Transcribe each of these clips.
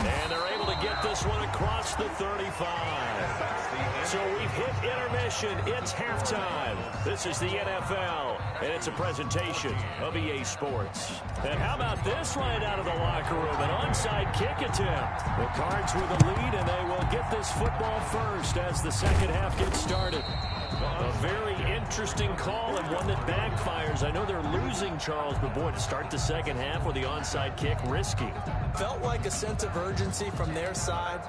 And they're able to get this one across the 35. So we've hit intermission. It's halftime. This is the NFL, and it's a presentation of EA Sports. And how about this right out of the locker room? An onside kick attempt. The Cards with a lead, and they will get this football first as the second half gets started. A very interesting call and one that backfires. I know they're losing, Charles, but boy, to start the second half with the onside kick, risky. Felt like a sense of urgency from their side,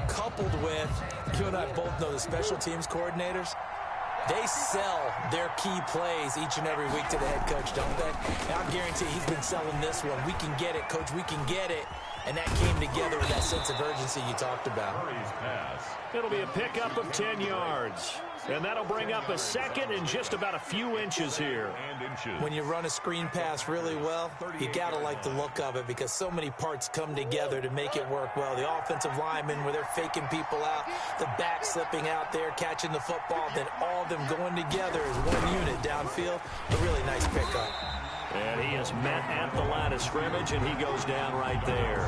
coupled with, you and I both know the special teams coordinators, they sell their key plays each and every week to the head coach, don't they? And I guarantee he's been selling this one. We can get it, coach, we can get it. And that came together with that sense of urgency you talked about. It'll be a pickup of 10 yards. And that'll bring up a second and just about a few inches here. When you run a screen pass really well, you got to like the look of it because so many parts come together to make it work well. The offensive linemen, where they're faking people out, the back slipping out there, catching the football, then all of them going together as one unit downfield. A really nice pickup. And he is met at the line of scrimmage, and he goes down right there.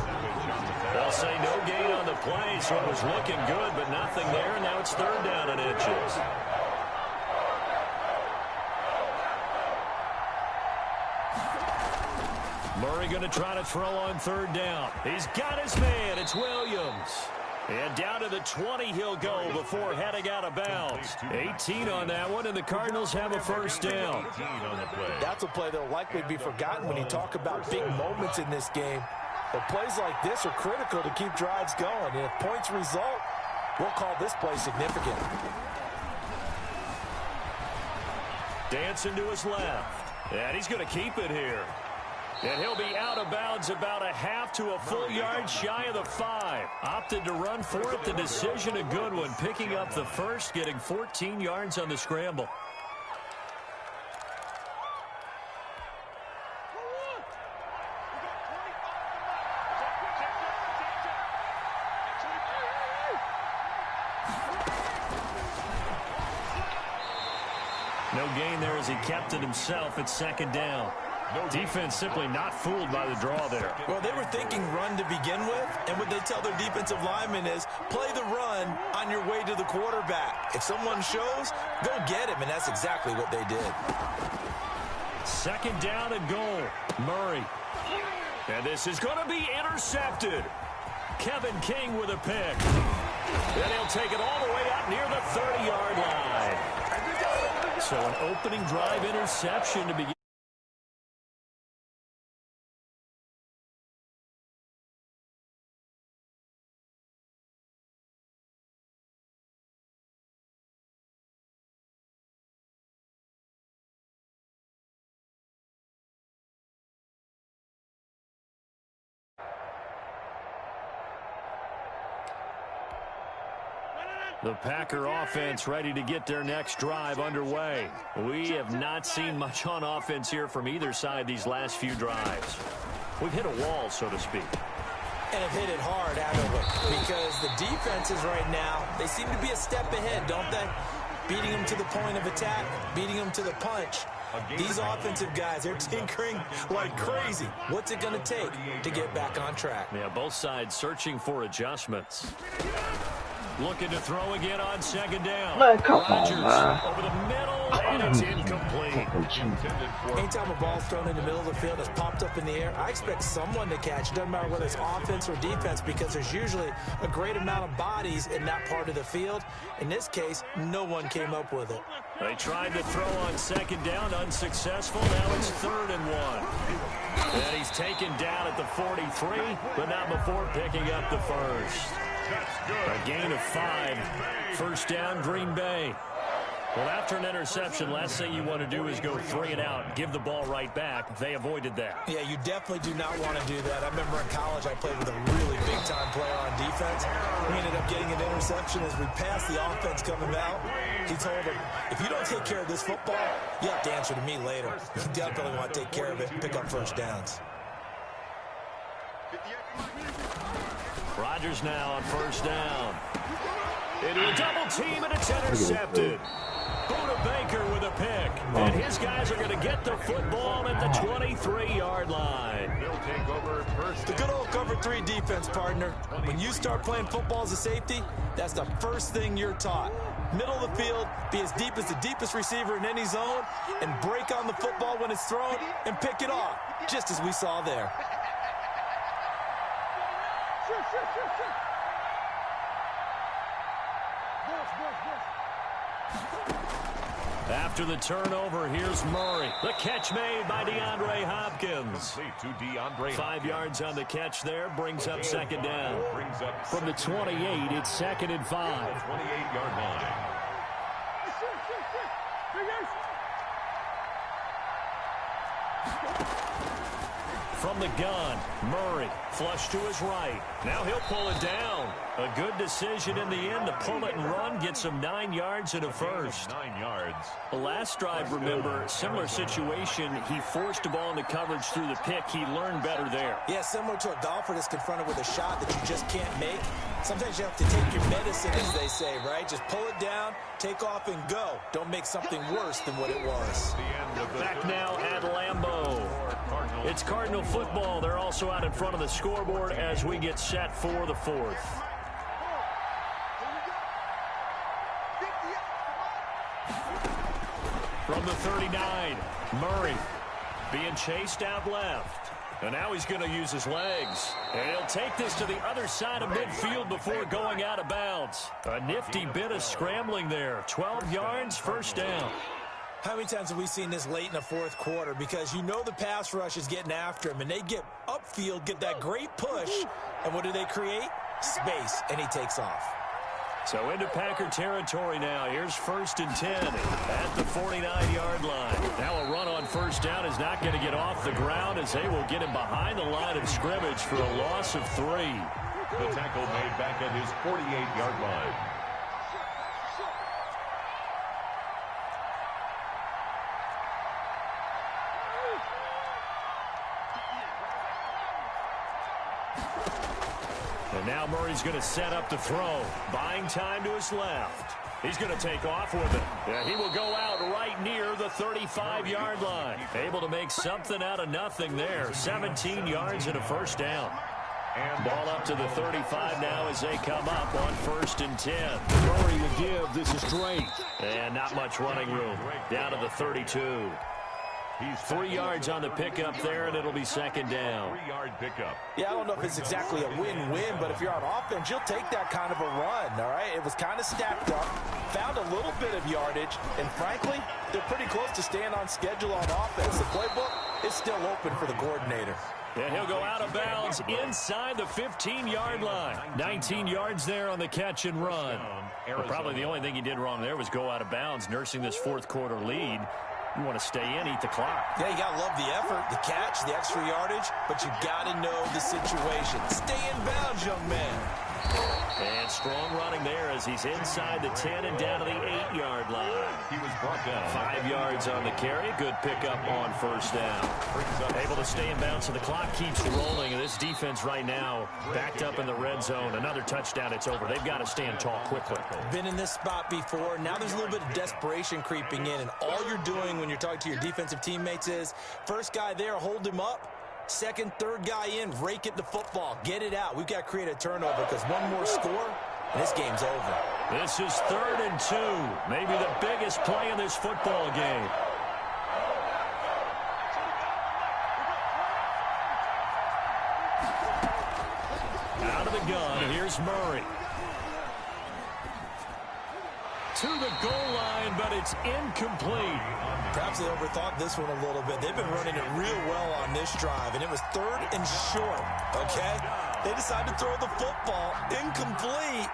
They'll say no gain on the play, so it was looking good, but nothing there, and now it's third down and inches. Murray going to try to throw on third down. He's got his man. It's Williams. And down to the 20 he'll go before heading out of bounds. 18 on that one, and the Cardinals have a first down. That's a play that'll likely be forgotten when you talk about big moments in this game. But plays like this are critical to keep drives going. And if points result, we'll call this play significant. Dancing to his left. And he's going to keep it here. And he'll be out of bounds about a half to a full yard shy of the 5. Opted to run for it. The decision a good one. Picking up the first, getting 14 yards on the scramble. No gain there as he kept it himself at second down. Defense simply not fooled by the draw there. Well, they were thinking run to begin with, and what they tell their defensive linemen is play the run on your way to the quarterback. If someone shows, go get him, and that's exactly what they did. Second down and goal. Murray. And this is going to be intercepted. Kevin King with a pick. Then he'll take it all the way out near the 30-yard line. So an opening drive interception to begin. The Packer offense ready to get their next drive underway. We have not seen much on offense here from either side these last few drives. We've hit a wall, so to speak. And have hit it hard, haven't we? Because the defenses right now, they seem to be a step ahead, don't they? Beating them to the point of attack, beating them to the punch. These offensive guys, they're tinkering like crazy. What's it going to take to get back on track? Yeah, both sides searching for adjustments. Looking to throw again on second down. Rodgers over the middle, and it's incomplete. Anytime a ball's thrown in the middle of the field that's popped up in the air, I expect someone to catch. It doesn't matter whether it's offense or defense because there's usually a great amount of bodies in that part of the field. In this case, no one came up with it. They tried to throw on second down, unsuccessful. Now it's 3rd and 1. And he's taken down at the 43, but not before picking up the first. A gain of 5. First down, Green Bay. Well, after an interception, last thing you want to do is go 3 and out, give the ball right back. They avoided that. Yeah, you definitely do not want to do that. I remember in college I played with a really big-time player on defense. We ended up getting an interception as we passed the offense coming out. He told him, if you don't take care of this football, you have to answer to me later. You definitely want to take care of it and pick up first downs. Rodgers now on first down. Into a double team, and it's intercepted. Buda Baker with a pick. And his guys are going to get the football at the 23-yard line. They'll take over first. The good old cover 3 defense, partner. When you start playing football as a safety, that's the first thing you're taught. Middle of the field, be as deep as the deepest receiver in any zone, and break on the football when it's thrown and pick it off, just as we saw there. After the turnover, here's Murray. The catch made by DeAndre Hopkins. 5 yards on the catch there, brings up second down. From the 28, it's 2nd and 5. 28-yard line. From the gun, Murray, flush to his right. Now he'll pull it down. A good decision in the end to pull it and run, gets him 9 yards and a first. 9 yards. The last drive, remember, similar situation. He forced the ball into coverage through the pick. He learned better there. Yeah, similar to a golfer that's confronted with a shot that you just can't make. Sometimes you have to take your medicine, as they say, right? Just pull it down, take off, and go. Don't make something worse than what it was. Back now at Lambeau. It's Cardinal football. They're also out in front of the scoreboard as we get set for the 4th. From the 39, Murray being chased out left. And now he's going to use his legs. And he'll take this to the other side of midfield before going out of bounds. A nifty bit of scrambling there. 12 yards, first down. How many times have we seen this late in the 4th quarter? Because you know the pass rush is getting after him, and they get upfield, get that great push, and what do they create? Space, and he takes off. So into Packer territory now. Here's 1st and 10 at the 49-yard line. Now a run on first down is not going to get off the ground as they will get him behind the line of scrimmage for a loss of 3. The tackle made back at his 48-yard line. And now Murray's going to set up the throw. Buying time to his left. He's going to take off with it. Yeah, he will go out right near the 35-yard line. Able to make something out of nothing there. 17 yards and a first down. And ball up to the 35 now as they come up on 1st and 10. Murray to give. This is straight. And not much running room. Down to the 32. He's 3 yards on the pickup there, and it'll be second down. 3-yard pickup. Yeah, I don't know if it's exactly a win-win, but if you're on offense, you'll take that kind of a run, all right? It was kind of stacked up, found a little bit of yardage, and frankly, they're pretty close to staying on schedule on offense. The playbook is still open for the coordinator. And he'll go out of bounds inside the 15-yard line. 19 yards there on the catch and run. But probably the only thing he did wrong there was go out of bounds, nursing this 4th quarter lead. You want to stay in, eat the clock. Yeah, you got to love the effort, the catch, the extra yardage, but you got to know the situation. Stay in bounds, young man. And strong running there as he's inside the 10 and down to the 8-yard line. He was brought down. 5 yards on the carry. Good pickup on first down. Able to stay in bounds, so the clock keeps rolling. And this defense right now backed up in the red zone. Another touchdown, it's over. They've got to stand tall quickly. Been in this spot before. Now there's a little bit of desperation creeping in. And all you're doing when you're talking to your defensive teammates is, first guy there, hold him up. Second, third guy in, rake it the football. Get it out. We've got to create a turnover because one more score, and this game's over. This is 3rd and 2. Maybe the biggest play in this football game. Out of the gun, here's Murray. To the goal line, but it's incomplete. Perhaps they overthought this one a little bit. They've been running it real well on this drive, and it was 3rd and short, okay? They decided to throw the football incomplete.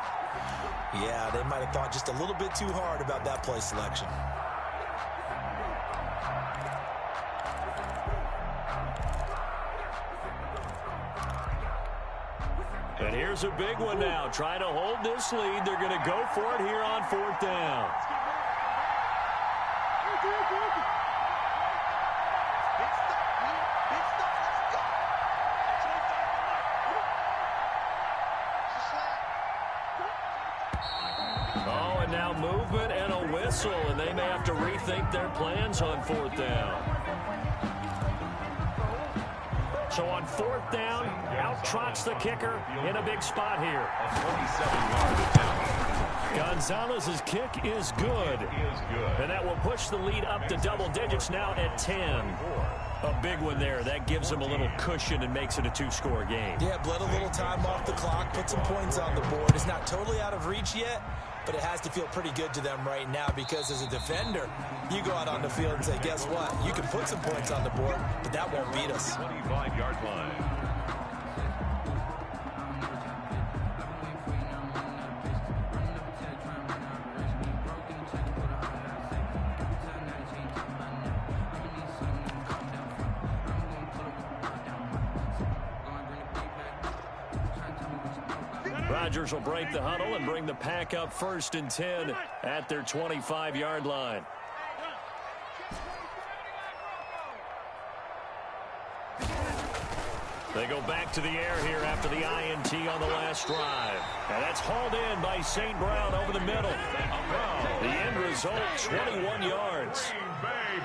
Yeah, they might have thought just a little bit too hard about that play selection. And here's a big one now. Trying to hold this lead. They're going to go for it here on 4th down. Oh, and now movement and a whistle, and they may have to rethink their plans on 4th down. So on 4th down, out trots the kicker in a big spot here. Gonzalez's kick is good. And that will push the lead up to double digits now at 10. A big one there. That gives them a little cushion and makes it a 2-score game. Yeah, bled a little time off the clock, put some points on the board. It's not totally out of reach yet, but it has to feel pretty good to them right now because as a defender, you go out on the field and say, guess what? You can put some points on the board, but that won't beat us. 25-yard line. Rodgers will break the huddle and bring the pack up 1st and 10 at their 25-yard line. They go back to the air here after the INT on the last drive. And that's hauled in by St. Brown over the middle. The end result, 21 yards.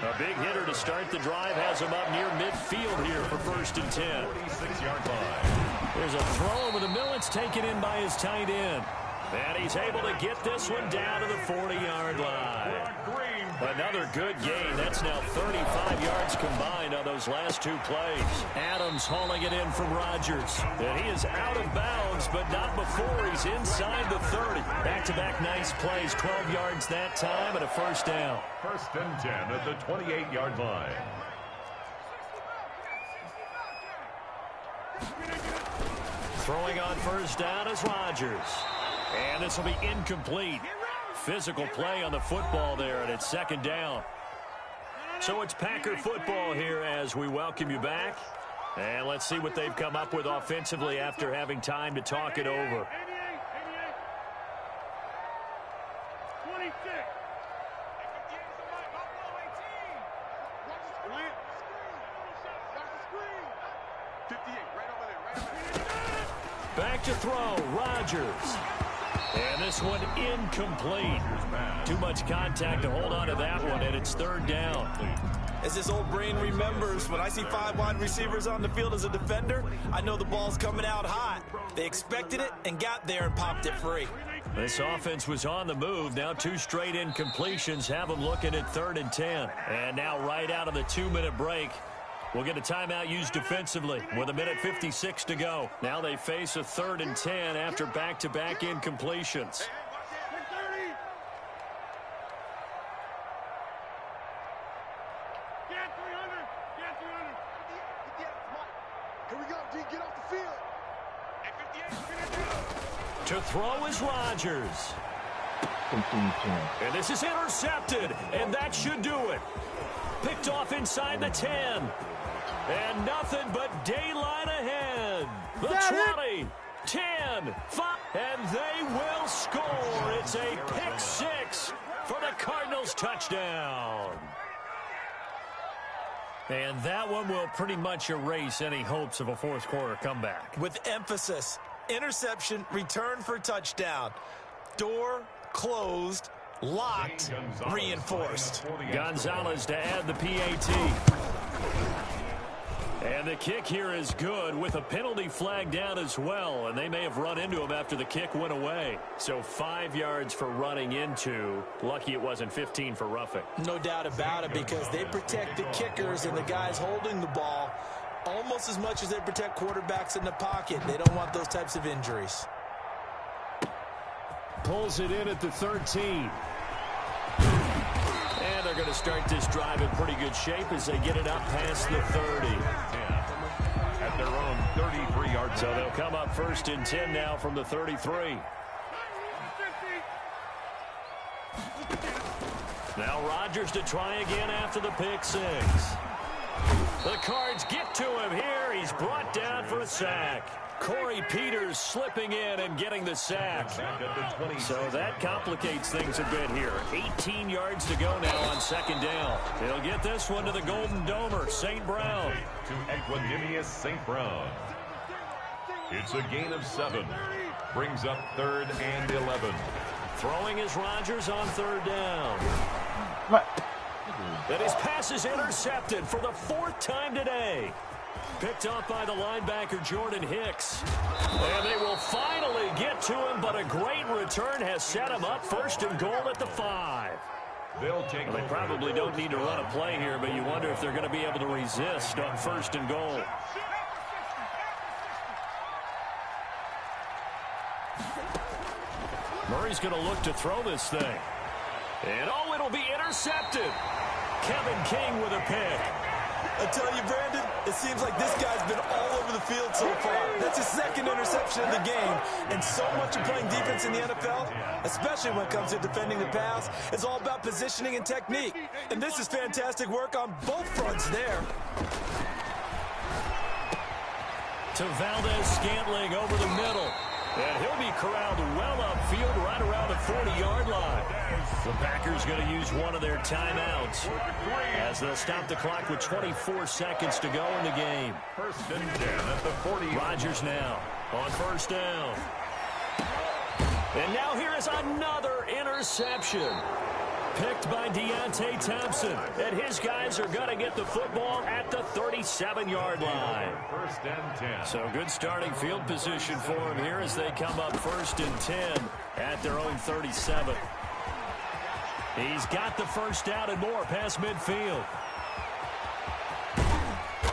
A big hitter to start the drive has him up near midfield here for 1st and 10. 46-yard line. There's a throw over the middle. It's taken in by his tight end. And he's able to get this one down to the 40-yard line. Another good gain. That's now 35 yards combined on those last 2 plays. Adams hauling it in from Rodgers. And he is out of bounds, but not before he's inside the 30. Back-to-back nice plays. 12 yards that time and a 1st down. 1st and 10 at the 28-yard line. Throwing on 1st down is Rodgers. And this will be incomplete. Physical play on the football there, and it's 2nd down. So it's Packer football here as we welcome you back. And let's see what they've come up with offensively after having time to talk it over. 26. Back to throw, Rodgers. And this one incomplete. Too much contact to hold on to that one, and it's 3rd down. As this old brain remembers, when I see 5 wide receivers on the field as a defender, I know the ball's coming out hot. They expected it and got there and popped it free. This offense was on the move. Now 2 straight incompletions have them looking at 3rd and 10. And now right out of the 2-minute break, we'll get a timeout used defensively with 1:56 to go. Now they face a 3rd and 10 after back-to-back incompletions. To throw is Rodgers. And this is intercepted, and that should do it. Picked off inside the 10. And nothing but daylight ahead. The 20, 10, 5, and they will score. It's a pick 6 for the Cardinals touchdown. And that one will pretty much erase any hopes of a 4th quarter comeback. With emphasis, interception, return for touchdown. Door closed, locked, reinforced. Gonzalez to add the PAT. And the kick here is good with a penalty flag down as well. And they may have run into him after the kick went away. So 5 yards for running into. Lucky it wasn't 15 for roughing. No doubt about it, because they protect the kickers and the guys holding the ball almost as much as they protect quarterbacks in the pocket. They don't want those types of injuries. Pulls it in at the 13. And they're going to start this drive in pretty good shape as they get it up past the 30. At their own 33-yard. So they'll come up 1st and 10 now from the 33. Now Rodgers to try again after the pick 6. The Cards get to him here. He's brought down for a sack. Corey Peters slipping in and getting the sack. So that complicates things a bit here. 18 yards to go now on 2nd down. They'll get this one to the Golden Domer, St. Brown. To Equanimous St. Brown. It's a gain of 7. Brings up 3rd and 11. Throwing is Rodgers on 3rd down. What? And his pass is intercepted for the 4th time today. Picked off by the linebacker, Jordan Hicks. And they will finally get to him, but a great return has set him up first and goal at the 5. They probably don't need to run a play here, but you wonder if they're going to be able to resist on first and goal. Murray's going to look to throw this thing. And, oh, it'll be intercepted. Kevin King with a pick. I tell you, Brandon, it seems like this guy's been all over the field so far. That's his second interception of the game. And so much of playing defense in the NFL, especially when it comes to defending the pass, is all about positioning and technique. And this is fantastic work on both fronts there. To Valdez-Scantling over the middle. And he'll be corralled well upfield right around the 40-yard line. The Packers going to use one of their timeouts as they'll stop the clock with 24 seconds to go in the game. First and 10 at the 40. Rodgers now on first down. And now here is another interception. Picked by Deontay Thompson. And his guys are going to get the football at the 37-yard line. First and 10. So good starting field position for him here as they come up first and 10 at their own 37. He's got the first down and more past midfield.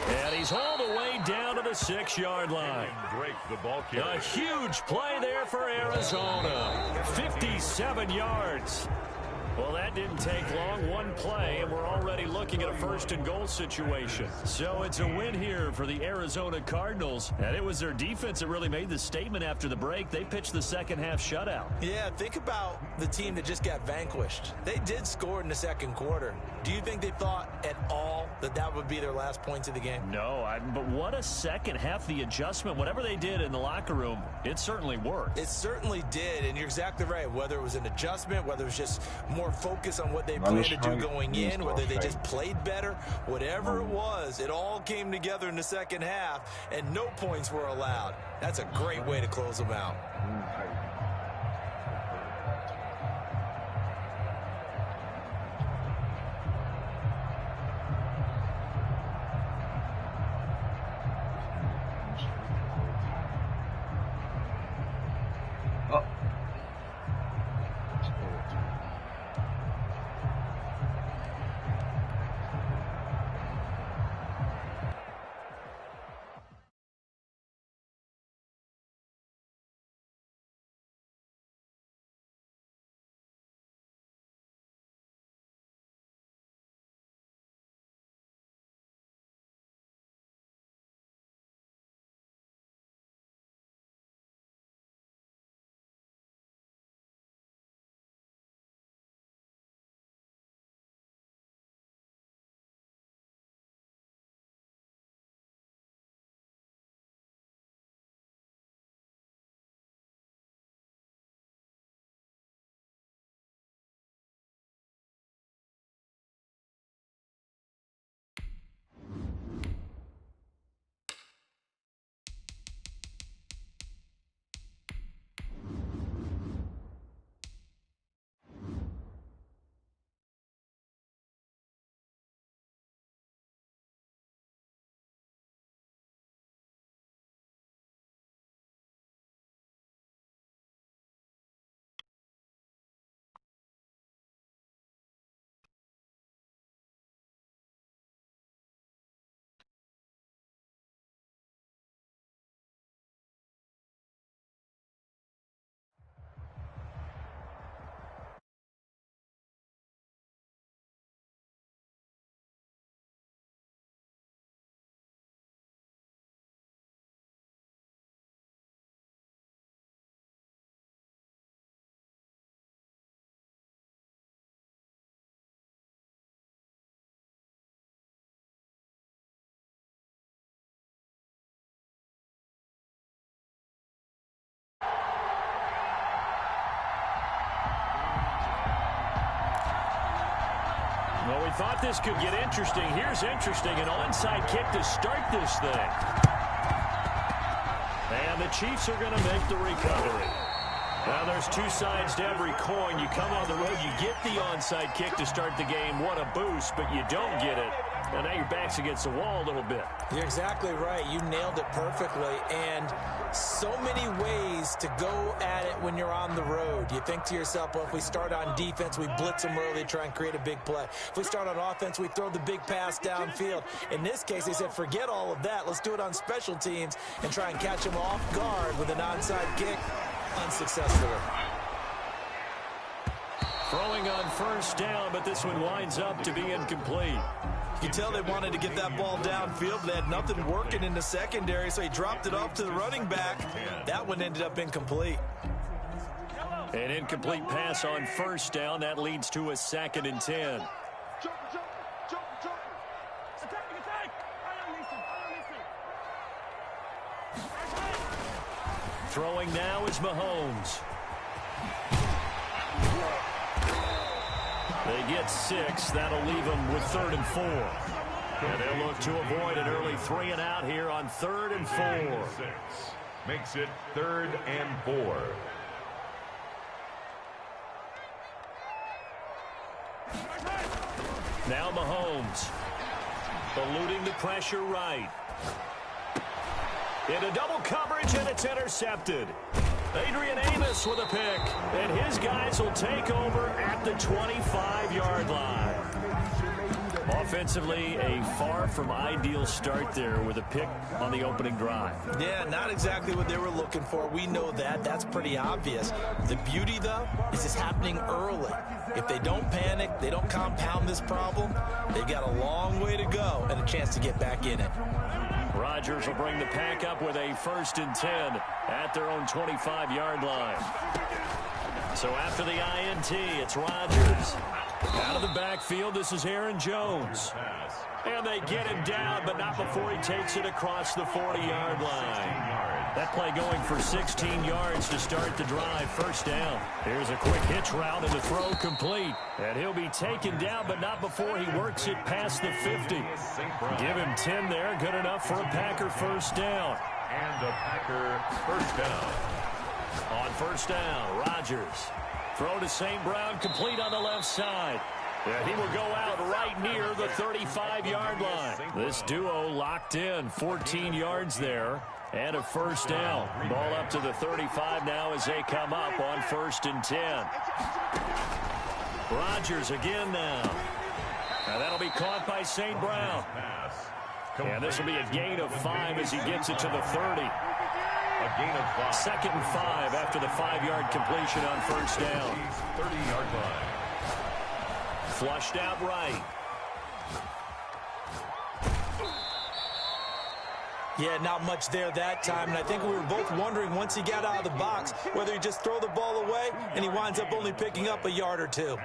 And he's all the way down to the 6-yard line. Break the ball carrier. A huge play there for Arizona. 57 yards. Well, that didn't take long. One play, and we're already looking at a first and goal situation. So it's a win here for the Arizona Cardinals. And it was their defense that really made the statement after the break. They pitched the second half shutout. Yeah, think about the team that just got vanquished. They did score in the second quarter. Do you think they thought at all that that would be their last points of the game? No, but what a second half. The adjustment, whatever they did in the locker room, it certainly worked. It certainly did, and you're exactly right. Whether it was an adjustment, whether it was just more focus on what they planned to do going in, whether they just played better, whatever it was, it all came together in the second half, and no points were allowed. That's a great way to close them out. Well, we thought this could get interesting. Here's interesting, an onside kick to start this thing. And the Chiefs are going to make the recovery. Now, there's two sides to every coin. You come on the road, you get the onside kick to start the game. What a boost, but you don't get it And now your back's against the wall a little bit. You're exactly right. You nailed it perfectly. And so many ways to go at it when you're on the road. You think to yourself, well, if we start on defense, we blitz them early, try and create a big play. If we start on offense, we throw the big pass downfield. In this case, they said, forget all of that. Let's do it on special teams and try and catch them off guard with an onside kick. Unsuccessfully. Throwing on first down, but this one winds up to be incomplete. You can tell they wanted to get that ball downfield, but they had nothing working in the secondary, so he dropped it off to the running back. That one ended up incomplete. An incomplete pass on first down. That leads to a 2nd and 10. Throwing now is Mahomes. They get 6. That'll leave them with 3rd and 4. And they'll look to avoid an early 3 and out here on 3rd and 4. Makes it 3rd and 4. Now Mahomes. Eluding the pressure right. Into double coverage, and it's intercepted. Adrian Amos with a pick, and his guys will take over at the 25-yard line. Offensively, a far from ideal start there with a pick on the opening drive. Yeah, not exactly what they were looking for. We know that. That's pretty obvious. The beauty, though, is it's happening early. If they don't panic, they don't compound this problem, they've got a long way to go and a chance to get back in it. Rodgers will bring the pack up with a 1st and 10 at their own 25-yard line. So after the INT, it's Rodgers. Out of the backfield, this is Aaron Jones. And they get him down, but not before he takes it across the 40-yard line. That play going for 16 yards to start the drive. 1st down. Here's a quick hitch route and the throw complete. And he'll be taken down, but not before he works it past the 50. Give him 10 there. Good enough for a Packer 1st down. And a Packer 1st down. On 1st down, Rodgers. Throw to St. Brown, complete on the left side. And he will go out right near the 35-yard line. This duo locked in, 14 yards there, and a 1st down. Ball up to the 35 now as they come up on 1st and 10. Rodgers again now. And that'll be caught by St. Brown. And this will be a gain of 5 as he gets it to the 30. A gain of 5. 2nd and 5 after the 5-yard completion on 1st down. 30-yard line. Flushed out right. Yeah, not much there that time, and I think we were both wondering once he got out of the box whether he just throw the ball away, and he winds up only picking up a yard or 2.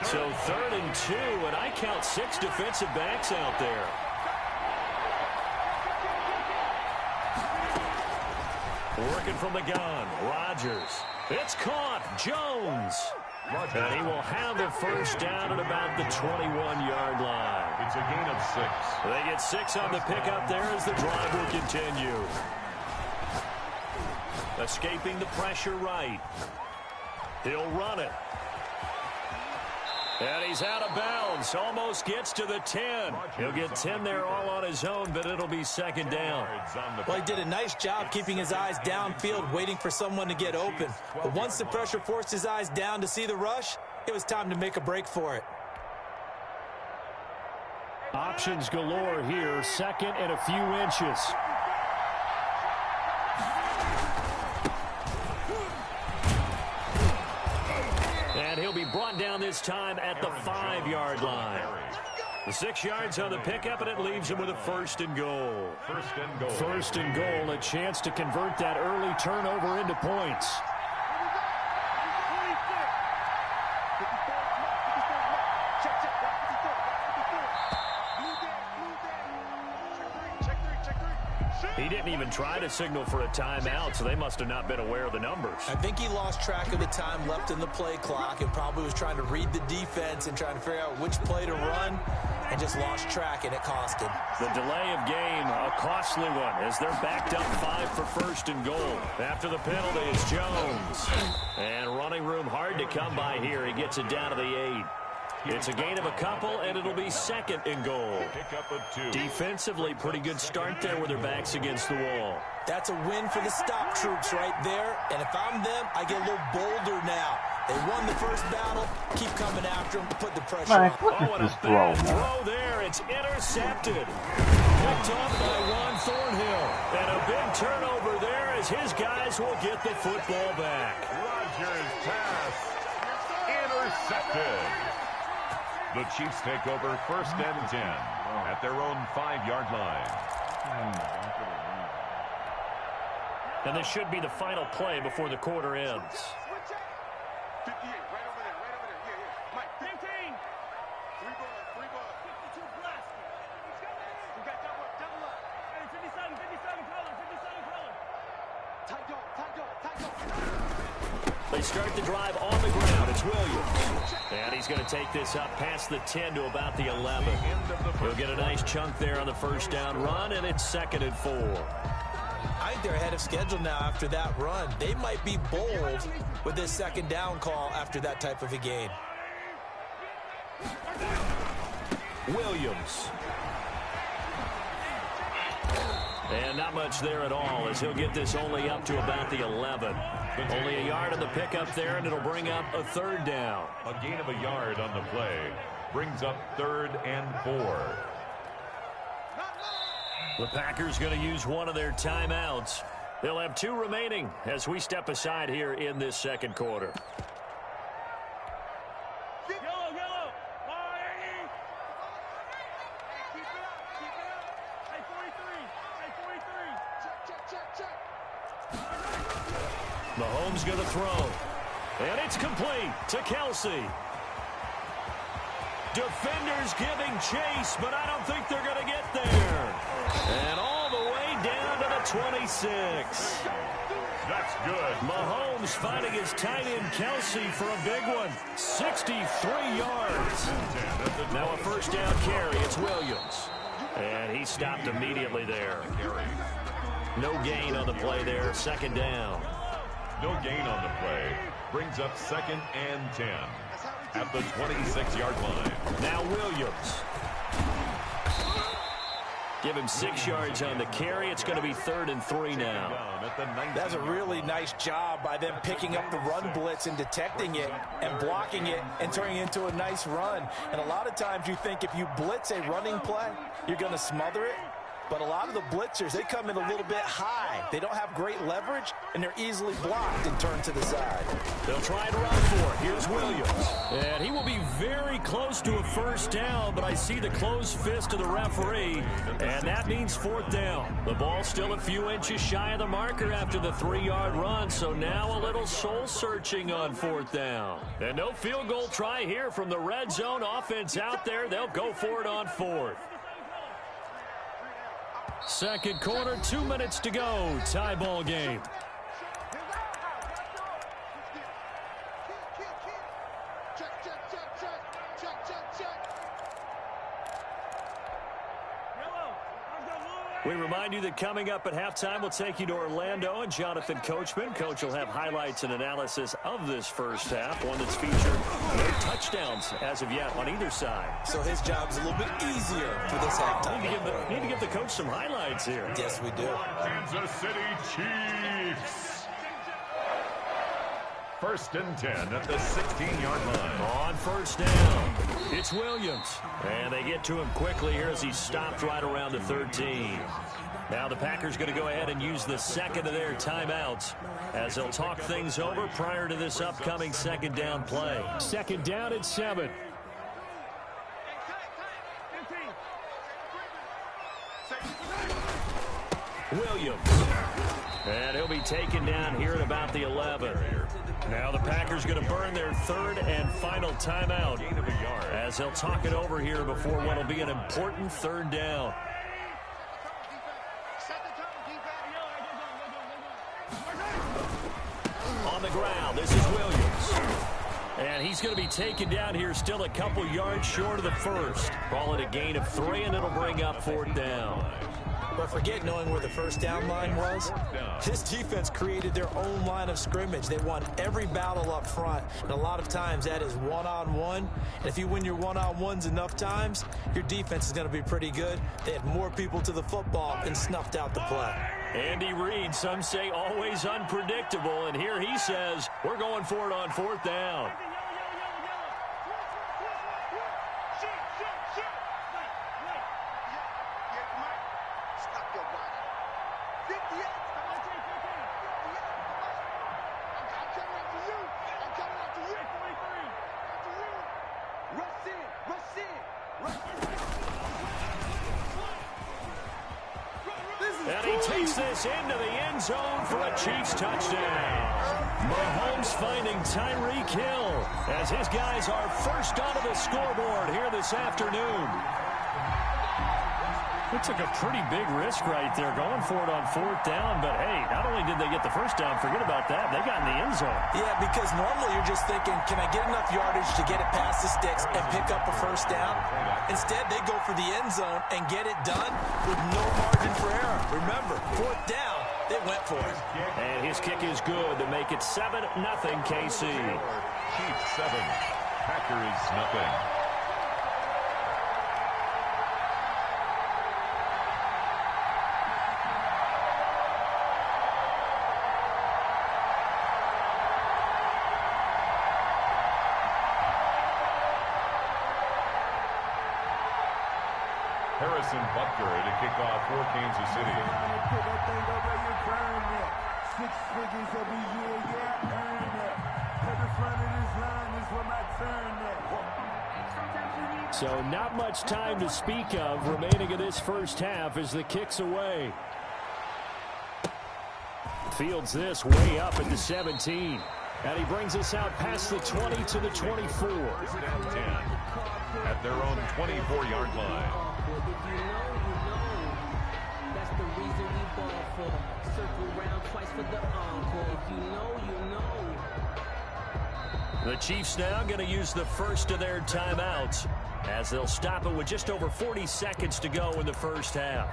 So 3rd and 2, and I count 6 defensive backs out there. Working from the gun, Rodgers. It's caught, Jones. And he will have the 1st down at about the 21-yard line. It's a gain of 6. They get 6 on the pickup there as the drive will continue. Escaping the pressure right. He'll run it. And he's out of bounds. Almost gets to the 10. He'll get 10 there all on his own, but it'll be 2nd down. Well, he did a nice job keeping his eyes downfield, waiting for someone to get open. But once the pressure forced his eyes down to see the rush, it was time to make a break for it. Options galore here. 2nd and a few inches. And he'll be brought down this time at the 5-yard line. The 6 yards on the pickup, and it leaves him with a 1st and goal. 1st and goal. 1st and goal, a chance to convert that early turnover into points. He didn't even try to signal for a timeout, so they must have not been aware of the numbers. I think he lost track of the time left in the play clock and probably was trying to read the defense and trying to figure out which play to run and just lost track, and it cost him. The delay of game, a costly one, as they're backed up 5 for 1st and goal. After the penalty is Jones. And running room hard to come by here. He gets it down to the 8. It's a gain of a couple, and it'll be second and goal. Pick up a 2. Defensively, pretty good start there with their backs against the wall. That's a win for the stop troops right there. And if I'm them, I get a little bolder now. They won the first battle. Keep coming after them. Put the pressure on. Oh, and a bad throw there. It's intercepted. Picked off by Juan Thornhill. And a big turnover there as his guys will get the football back. Rodgers' pass intercepted. The Chiefs take over first and 10 at their own 5-yard line. And this should be the final play before the quarter ends. 58, right over there, right over there. Yeah. Mike, 15. 3 ball. 52 blast. We got double up. Hey, 57 color. Tight go. They start the drive on the ground. It's Williams. And he's going to take this up past the 10 to about the 11. He'll get a nice chunk there on the first down run, and it's 2nd and 4. I think they're ahead of schedule now after that run. They might be bold with this second down call after that type of a gain. Williams. And not much there at all as he'll get this only up to about the 11. Only a yard on the pickup there, and it'll bring up a 3rd down. A gain of a yard on the play brings up 3rd and 4. The Packers going to use one of their timeouts. They'll have 2 remaining as we step aside here in this second quarter. Yellow. Keep it up. Hey, 43. Check. Mahomes going to throw. And it's complete to Kelsey. Defenders giving chase, but I don't think they're going to get there. And all the way down to the 26. That's good. Mahomes finding his tight end Kelsey for a big one. 63 yards. Now a first down carry. It's Williams. And he stopped immediately there. No gain on the play there. 2nd down. No gain on the play. Brings up 2nd and 10 at the 26-yard line. Now Williams. Give him 6 yards on the carry. It's going to be 3rd and 3 now. That's a really nice job by them picking up the run blitz and detecting it and blocking it and turning it into a nice run. And a lot of times you think if you blitz a running play, you're going to smother it. But a lot of the blitzers, they come in a little bit high. They don't have great leverage, and they're easily blocked and turned to the side. They'll try and run for it. Here's Williams. And he will be very close to a first down, but I see the closed fist of the referee, and that means 4th down. The ball's still a few inches shy of the marker after the 3-yard run, so now a little soul-searching on 4th down. And no field goal try here from the red zone offense out there. They'll go for it on 4th. Second quarter, 2 minutes to go. Tie ball game. We remind you that coming up at halftime, we'll take you to Orlando and Jonathan Coachman. Coach will have highlights and analysis of this first half, one that's featured no touchdowns as of yet on either side. So his job's a little bit easier for this halftime. Need to give the coach some highlights here. Yes, we do. Kansas City Chiefs. 1st and 10 at the 16-yard line. On first down, it's Williams. And they get to him quickly here as he stopped right around the 13. Now the Packers going to go ahead and use the second of their timeouts as they'll talk things over prior to this upcoming 2nd down play. 2nd down at 7. Williams. And he'll be taken down here at about the 11. Now the Packers going to burn their 3rd and final timeout as they'll talk it over here before what will be an important 3rd down. On the ground, this is Williams. And he's going to be taken down here still a couple yards short of the first. Call it a gain of 3, and it'll bring up 4th down. But forget knowing where the first down line was. This defense created their own line of scrimmage. They won every battle up front, and a lot of times that is one-on-one. And if you win your one-on-ones enough times, your defense is going to be pretty good. They had more people to the football and snuffed out the play. Andy Reid, some say always unpredictable, and here he says we're going for it on 4th down. And he takes this into the end zone for a Chiefs touchdown. Mahomes finding Tyreek Hill as his guys are first onto the scoreboard here this afternoon. It took a pretty big risk right there going for it on 4th down, but hey, not only did they get the first down, forget about that, they got in the end zone. Yeah, because normally you're just thinking, can I get enough yardage to get it past the sticks and pick up a first down? Instead, they go for the end zone and get it done with no margin for error. Remember, 4th down, they went for it. And his kick is good to make it 7-0 KC. Chiefs 7, Packers nothing. Harrison Butker to kick off for Kansas City. Put that thing over your burn it. 6 figures every year, yeah, earn it. To the front of this line is where my turn it. So not much time to speak of remaining in this first half as the kick's away. Fields this way up at the 17. And he brings us out past the 20 to the 24. Down 10 at their own 24-yard line. If you know, you know. That's the reason we ball for. Circle round twice for the encore. If you know, you know. The Chiefs now going to use the first of their timeouts as they'll stop it with just over 40 seconds to go in the first half.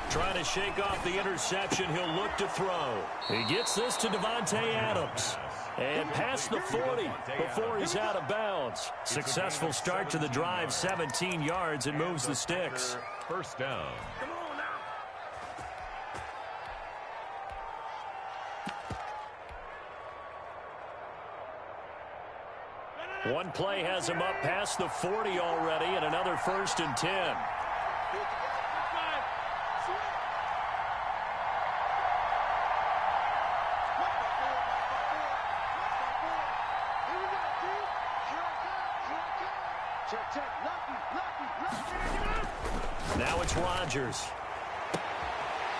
Trying to shake off the interception, he'll look to throw. He gets this to Davante Adams. And past the 40 before he's out of bounds. Successful start to the drive, 17 yards, and moves the sticks. First down. One play has him up past the 40 already, and another 1st and 10. Now it's Rodgers.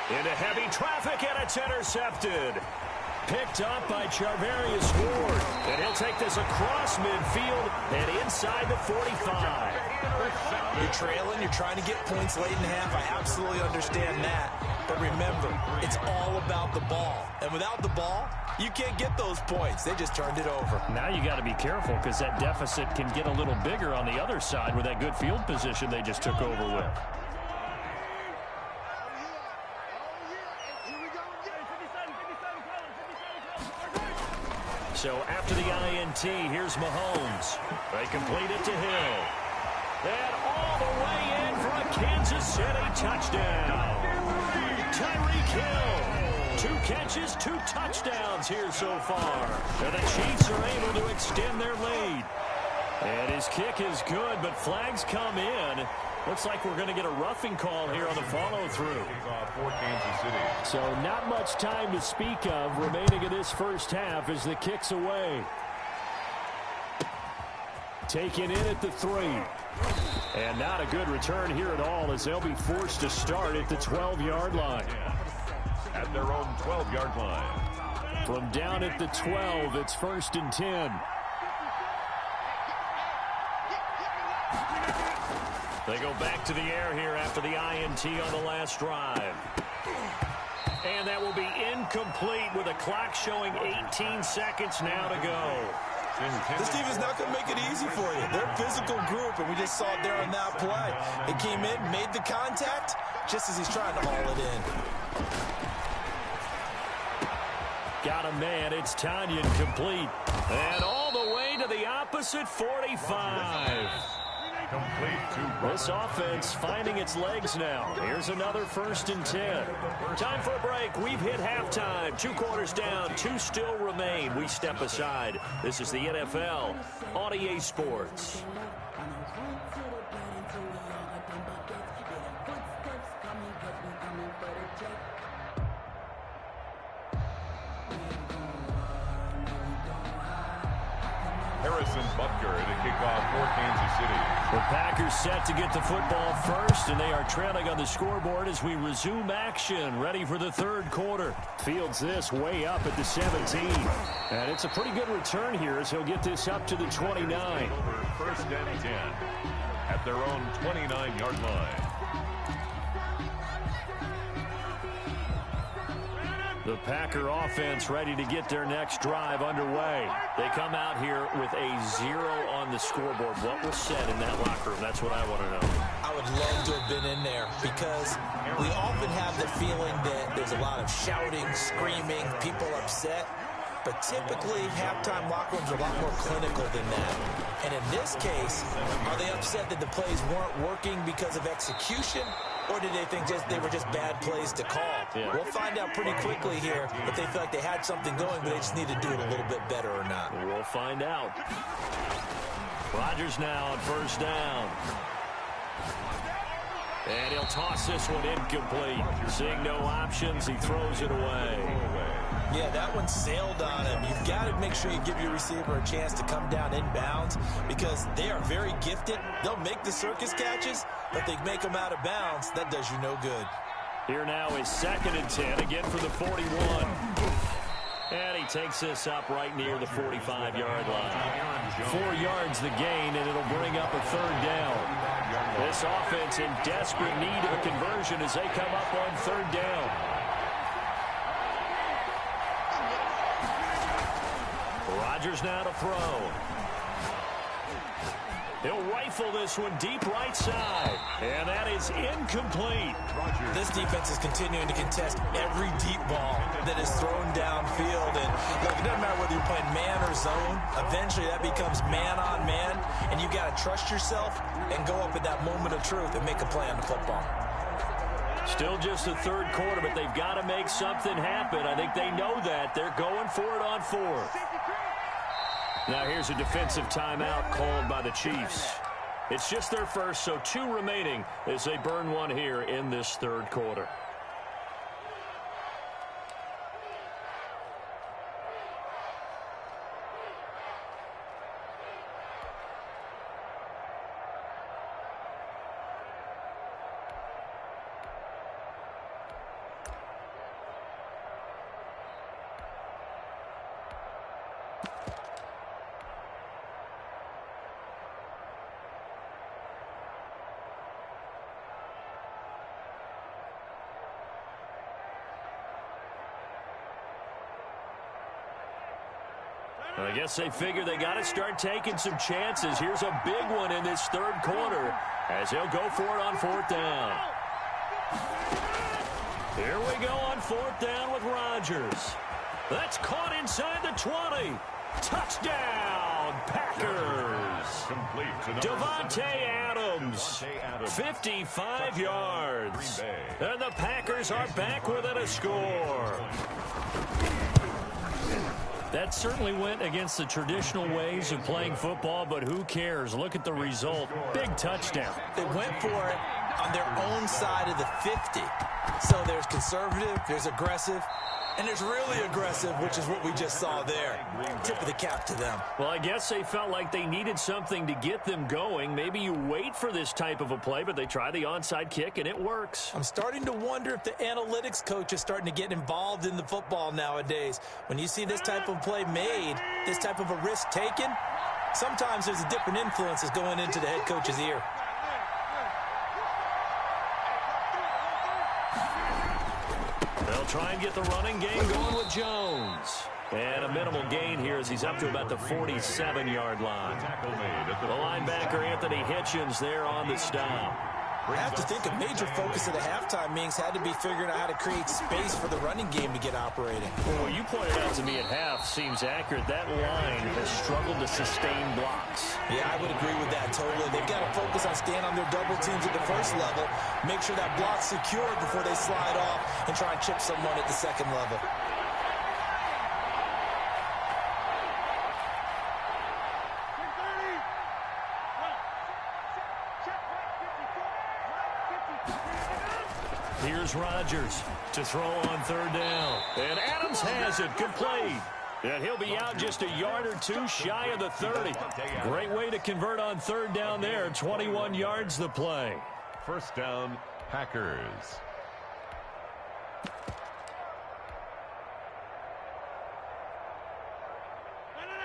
Into heavy traffic, and it's intercepted. Picked up by Charvarius Ward. And he'll take this across midfield and inside the 45. You're trailing, you're trying to get points late in the half. I absolutely understand that. But remember, it's all about the ball. And without the ball, you can't get those points. They just turned it over. Now you got to be careful because that deficit can get a little bigger on the other side with that good field position they just took over with. So after the INT, here's Mahomes. They complete it to Hill. And all the way in for a Kansas City touchdown. Tyreek Hill. 2 catches, 2 touchdowns here so far. And the Chiefs are able to extend their lead. And his kick is good, but flags come in. Looks like we're going to get a roughing call here on the follow-through. For Kansas City. So not much time to speak of remaining in this first half as the kick's away. Taken in at the 3. And not a good return here at all, as they'll be forced to start at the 12-yard line. At their own 12-yard line. From down at the 12, it's 1st and 10. They go back to the air here after the INT on the last drive. And that will be incomplete with a clock showing 18 seconds now to go. This team is not going to make it easy for you. They're a physical group, and we just saw it there on that play. It came in, made the contact, just as he's trying to haul it in. Got a man. It's Tanyan complete. And all the way to the opposite 45. Complete to This offense finding its legs now. Here's another 1st and 10. Time for a break. We've hit halftime. 2 quarters down. 2 still remain. We step aside. This is the NFL on EA Sports. Harrison Butker to kick off for Kansas City. The Packers set to get the football first, and they are trailing on the scoreboard as we resume action, ready for the 3rd quarter. Fields this way up at the 17. And it's a pretty good return here as he'll get this up to the 29. Over 1st and 10 at their own 29-yard line. The Packer offense ready to get their next drive underway. They come out here with a 0 on the scoreboard. What was said in that locker room? That's what I want to know. I would love to have been in there because we often have the feeling that there's a lot of shouting, screaming, people upset. But typically, halftime locker rooms are a lot more clinical than that. And in this case, are they upset that the plays weren't working because of execution? Or did they think they were just bad plays to call? Yeah. We'll find out pretty quickly here if they feel like they had something going, but they just need to do it a little bit better or not. We'll find out. Rodgers now on 1st down. And he'll toss this one incomplete. Seeing no options, he throws it away. Yeah, that one sailed on him. You've got to make sure you give your receiver a chance to come down inbounds because they are very gifted. They'll make the circus catches, but they make them out of bounds. That does you no good. Here now is 2nd and 10, again for the 41. And he takes this up right near the 45-yard line. 4 yards the gain, and it'll bring up a 3rd down. This offense in desperate need of a conversion as they come up on 3rd down. Rodgers now to throw. He'll rifle this one deep right side. And that is incomplete. This defense is continuing to contest every deep ball that is thrown downfield. And look, it doesn't matter whether you're playing man or zone. Eventually that becomes man on man. And you got to trust yourself and go up at that moment of truth and make a play on the football. Still just the 3rd quarter, but they've got to make something happen. I think they know that. They're going for it on 4th. Now here's a defensive timeout called by the Chiefs. It's just their first, so 2 remaining as they burn one here in this 3rd quarter. I guess they figure they got to start taking some chances. Here's a big one in this 3rd quarter as they'll go for it on 4th down. Here we go on 4th down with Rodgers. That's caught inside the 20. Touchdown, Packers. Complete to Davante Adams, 55 yards. And the Packers are back within a score. That certainly went against the traditional ways of playing football, but who cares? Look at the result. Big touchdown. They went for it on their own side of the 50. So there's conservative, there's aggressive. And it's really aggressive, which is what we just saw there. Tip of the cap to them. Well, I guess they felt like they needed something to get them going. Maybe you wait for this type of a play, but they try the onside kick, and it works. I'm starting to wonder if the analytics coach is starting to get involved in the football nowadays. When you see this type of play made, this type of a risk taken, sometimes there's a different influence that's going into the head coach's ear. They'll try and get the running game going with Jones. And a minimal gain here as he's up to about the 47-yard line. The linebacker, Anthony Hitchens, there on the stop. I have to think a major focus of the halftime meetings had to be figuring out how to create space for the running game to get operating. Well, what you pointed out to me at half seems accurate. That line has struggled to sustain blocks. Yeah, I would agree with that totally. They've got to focus on staying on their double teams at the first level, make sure that block's secure before they slide off and try and chip someone at the second level. Here's Rodgers to throw on third down. And Adams has it complete. And he'll be out just a yard or two shy of the 30. Great way to convert on third down there. 21 yards the play. First down, Packers.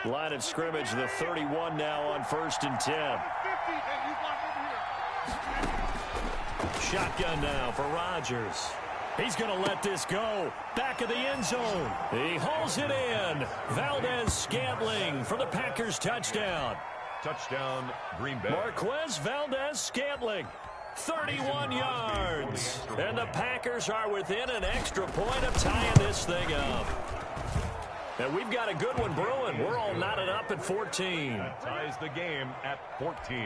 Line of scrimmage, the 31 now on 1st and 10. Shotgun now for Rodgers. He's going to let this go. Back of the end zone. He hauls it in. Valdez-Scantling for the Packers touchdown. Touchdown, Green Bay. Marquez Valdez-Scantling. 31 yards. And the Packers are within an extra point of tying this thing up. And we've got a good one brewing. We're all knotted up at 14. That ties the game at 14.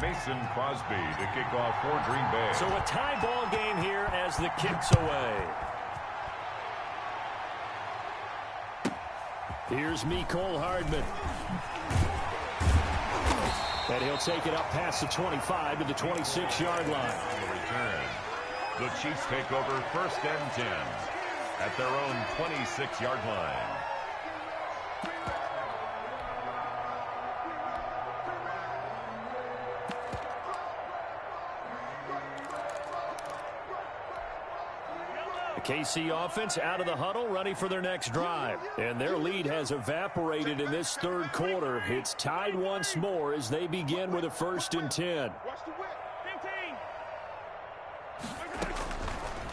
Mason Crosby to kick off for Green Bay. So a tie ball game here as the kick's away. Here's Mecole Hardman. And he'll take it up past the 25 to the 26-yard line. Return. The Chiefs take over 1st and 10 at their own 26-yard line. The KC offense out of the huddle, ready for their next drive. And their lead has evaporated in this third quarter. It's tied once more as they begin with a 1st and 10.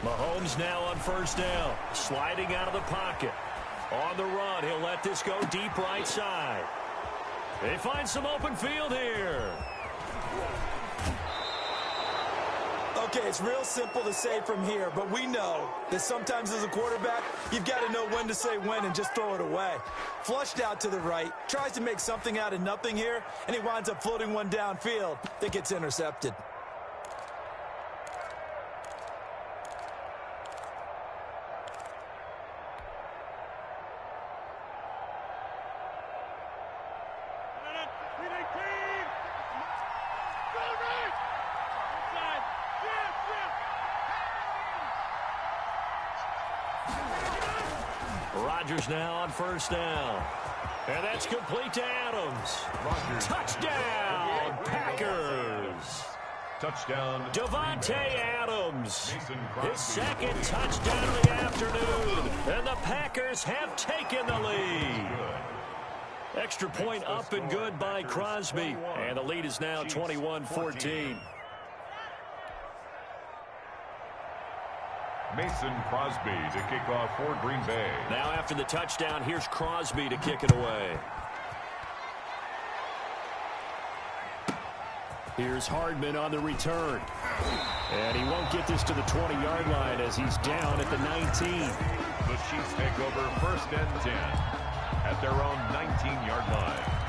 Mahomes now on 1st down, sliding out of the pocket. On the run, he'll let this go deep right side. They find some open field here. Okay, it's real simple to say from here, but we know that sometimes as a quarterback, you've got to know when to say when and just throw it away. Flushed out to the right, tries to make something out of nothing here, and he winds up floating one downfield that gets intercepted. Rodgers now on 1st down. And that's complete to Adams. Rodgers. Touchdown, Packers. Touchdown, Devontae Adams. Mason Crosby. His second touchdown of the afternoon. And the Packers have taken the lead. Extra point up and good by Crosby. And the lead is now 21-14. Mason Crosby to kick off for Green Bay. Now after the touchdown, here's Crosby to kick it away. Here's Hardman on the return. And he won't get this to the 20-yard line as he's down at the 19. The Chiefs take over 1st and 10 at their own 19-yard line.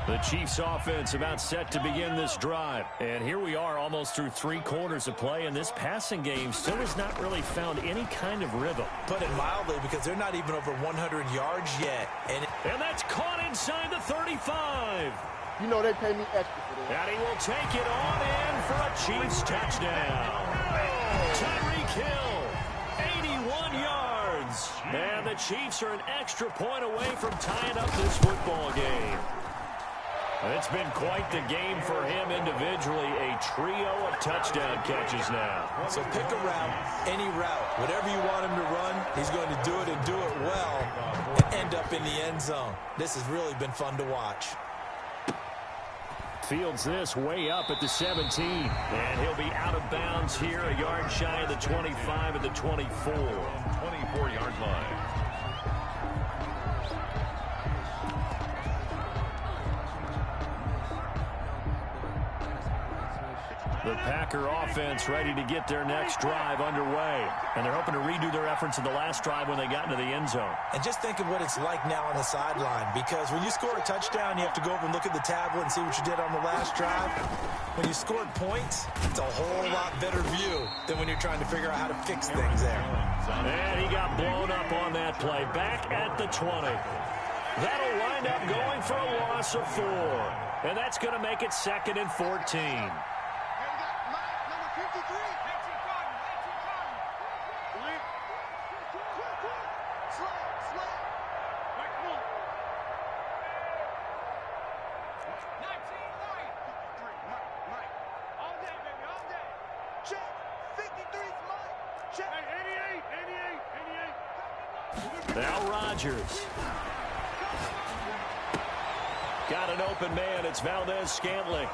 The Chiefs offense about set to begin this drive. And here we are almost through 3 quarters of play, and this passing game still has not really found any kind of rhythm. Put it mildly, because they're not even over 100 yards yet. And that's caught inside the 35. You know they pay me extra for this. And he will take it on in for a Chiefs touchdown. Tyreek Hill, 81 yards. And the Chiefs are an extra point away from tying up this football game. It's been quite the game for him individually. A trio of touchdown catches now. So pick a route, any route. Whatever you want him to run, he's going to do it and do it well and end up in the end zone. This has really been fun to watch. Fields this way up at the 17. And he'll be out of bounds here, a yard shy of the 25 at the 24. 24-yard line. The Packer offense ready to get their next drive underway. And they're hoping to redo their efforts in the last drive when they got into the end zone. And just think of what it's like now on the sideline, because when you score a touchdown, you have to go over and look at the tablet and see what you did on the last drive. When you scored points, it's a whole lot better view than when you're trying to figure out how to fix things there. And he got blown up on that play. Back at the 20. That'll wind up going for a loss of 4. And that's going to make it 2nd and 14. Now Rodgers. Got an open man. It's Valdez-Scantling.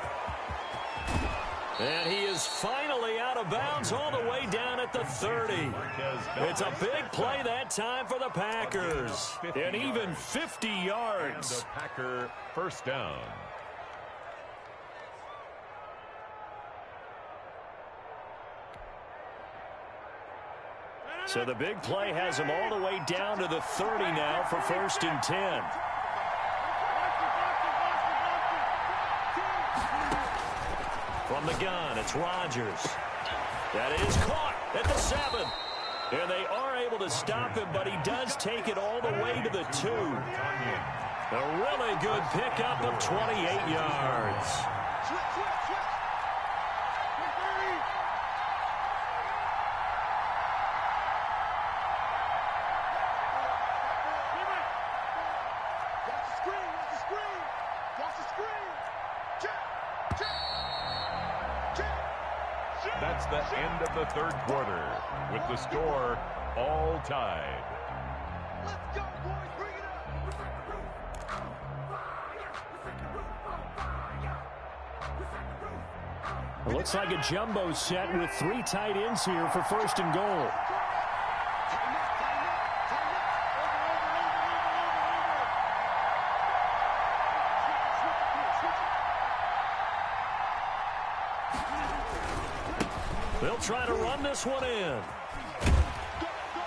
And he is finally out of bounds all the way down at the 30. It's a big play that time for the Packers. And even 50 yards. And the Packer first down. So the big play has him all the way down to the 30 now for 1st and 10. From the gun, it's Rodgers. That is caught at the 7. And they are able to stop him, but he does take it all the way to the 2. A really good pickup of 28 yards. That's the end of the 3rd quarter, with the score all tied. Let's go, boys. Bring it up. It looks like a jumbo set with 3 tight ends here for 1st and goal. They'll try to run this one in.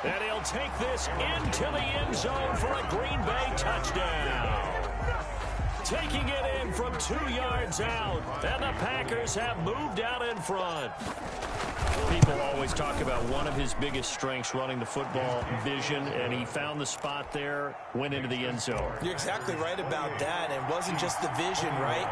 And he'll take this into the end zone for a Green Bay touchdown. Taking it in from 2 yards out. And the Packers have moved out in front. People always talk about one of his biggest strengths, running the football, vision, and he found the spot there, went into the end zone. You're exactly right about that. And it wasn't just the vision, right?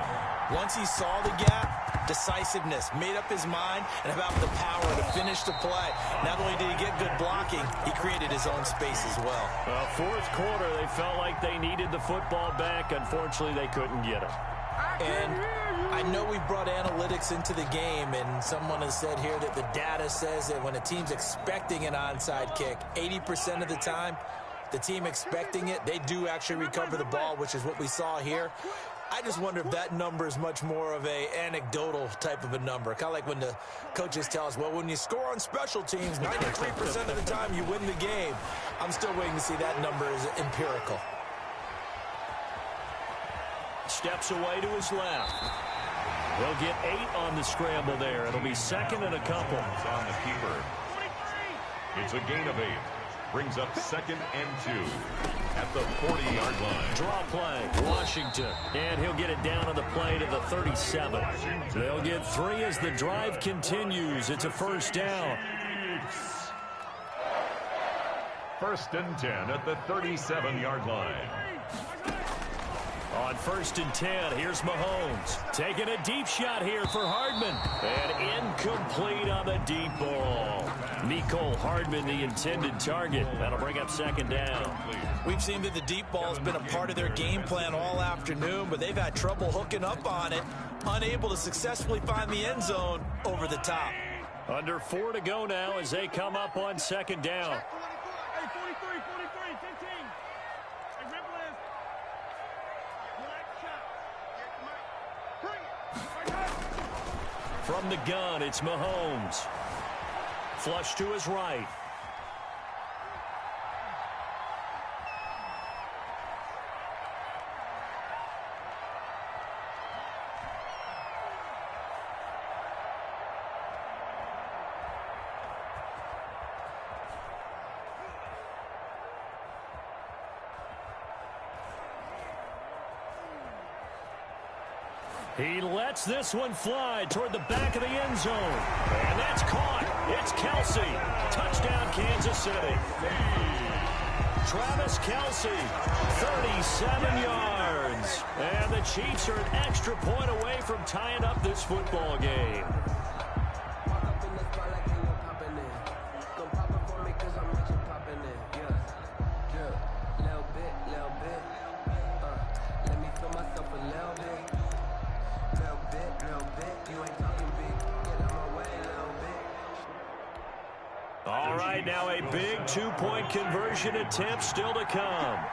Once he saw the gap, decisiveness, made up his mind, and about the power to finish the play. Not only did he get good blocking, he created his own space as well. 4th quarter, they felt like they needed the football back. Unfortunately, they couldn't get it. And I know we brought analytics into the game, and someone has said here that the data says that when a team's expecting an onside kick, 80% of the time, the team expecting it, they do actually recover the ball, which is what we saw here. I just wonder if that number is much more of a anecdotal type of a number. Kind of like when the coaches tell us, well, when you score on special teams, 93% of the time you win the game. I'm still waiting to see that number is empirical. Steps away to his left. They'll get 8 on the scramble there. It'll be 2nd and a couple. It's on the keeper. It's a gain of 8. Brings up 2nd and 2 at the 40-yard line. Draw play, Washington. And he'll get it down on the play to the 37. They'll get 3 as the drive continues. It's a 1st down. 1st and 10 at the 37-yard line. On 1st and 10, here's Mahomes. Taking a deep shot here for Hardman. And incomplete on the deep ball. Mecole Hardman, the intended target. That'll bring up 2nd down. We've seen that the deep ball has been a part of their game plan all afternoon, but they've had trouble hooking up on it. Unable to successfully find the end zone over the top. Under 4 to go now as they come up on 2nd down. Hey, 43, 43, 15. Hey, rebel is. Relax shot. Bring it. From the gun, it's Mahomes. Flush to his right. He lets this one fly toward the back of the end zone. And that's caught. It's Kelsey. Touchdown, Kansas City. Travis Kelsey, 37 yards. And the Chiefs are an extra point away from tying up this football game. All right, now a big 2-point conversion attempt still to come.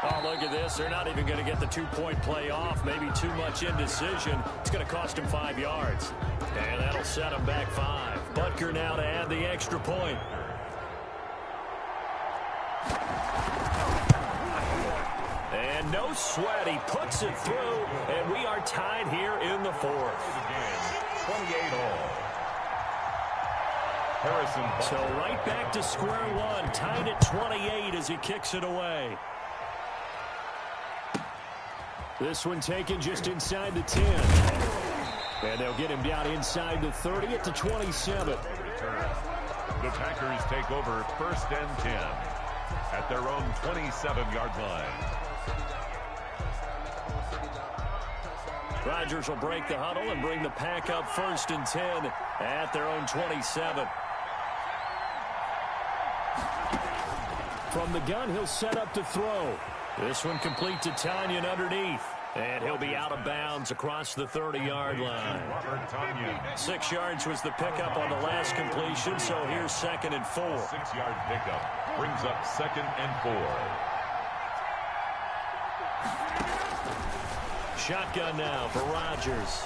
Oh, look at this. They're not even going to get the 2-point play off. Maybe too much indecision. It's going to cost him 5 yards. And that'll set him back 5. Butker now to add the extra point. And no sweat. He puts it through, and we are tied here in the 4th. 28-all. Harrison. So right back to square one, tied at 28 as he kicks it away. This one taken just inside the 10. And they'll get him down inside the 30 at the 27. The Packers take over 1st and 10 at their own 27-yard line. Rodgers will break the huddle and bring the pack up 1st and 10 at their own 27. From the gun, he'll set up to throw. This one complete to Tanyan underneath. And he'll be out of bounds across the 30-yard line. 6 yards was the pickup on the last completion, so here's 2nd and 4. 6-yard pickup brings up 2nd and 4. Shotgun now for Rodgers.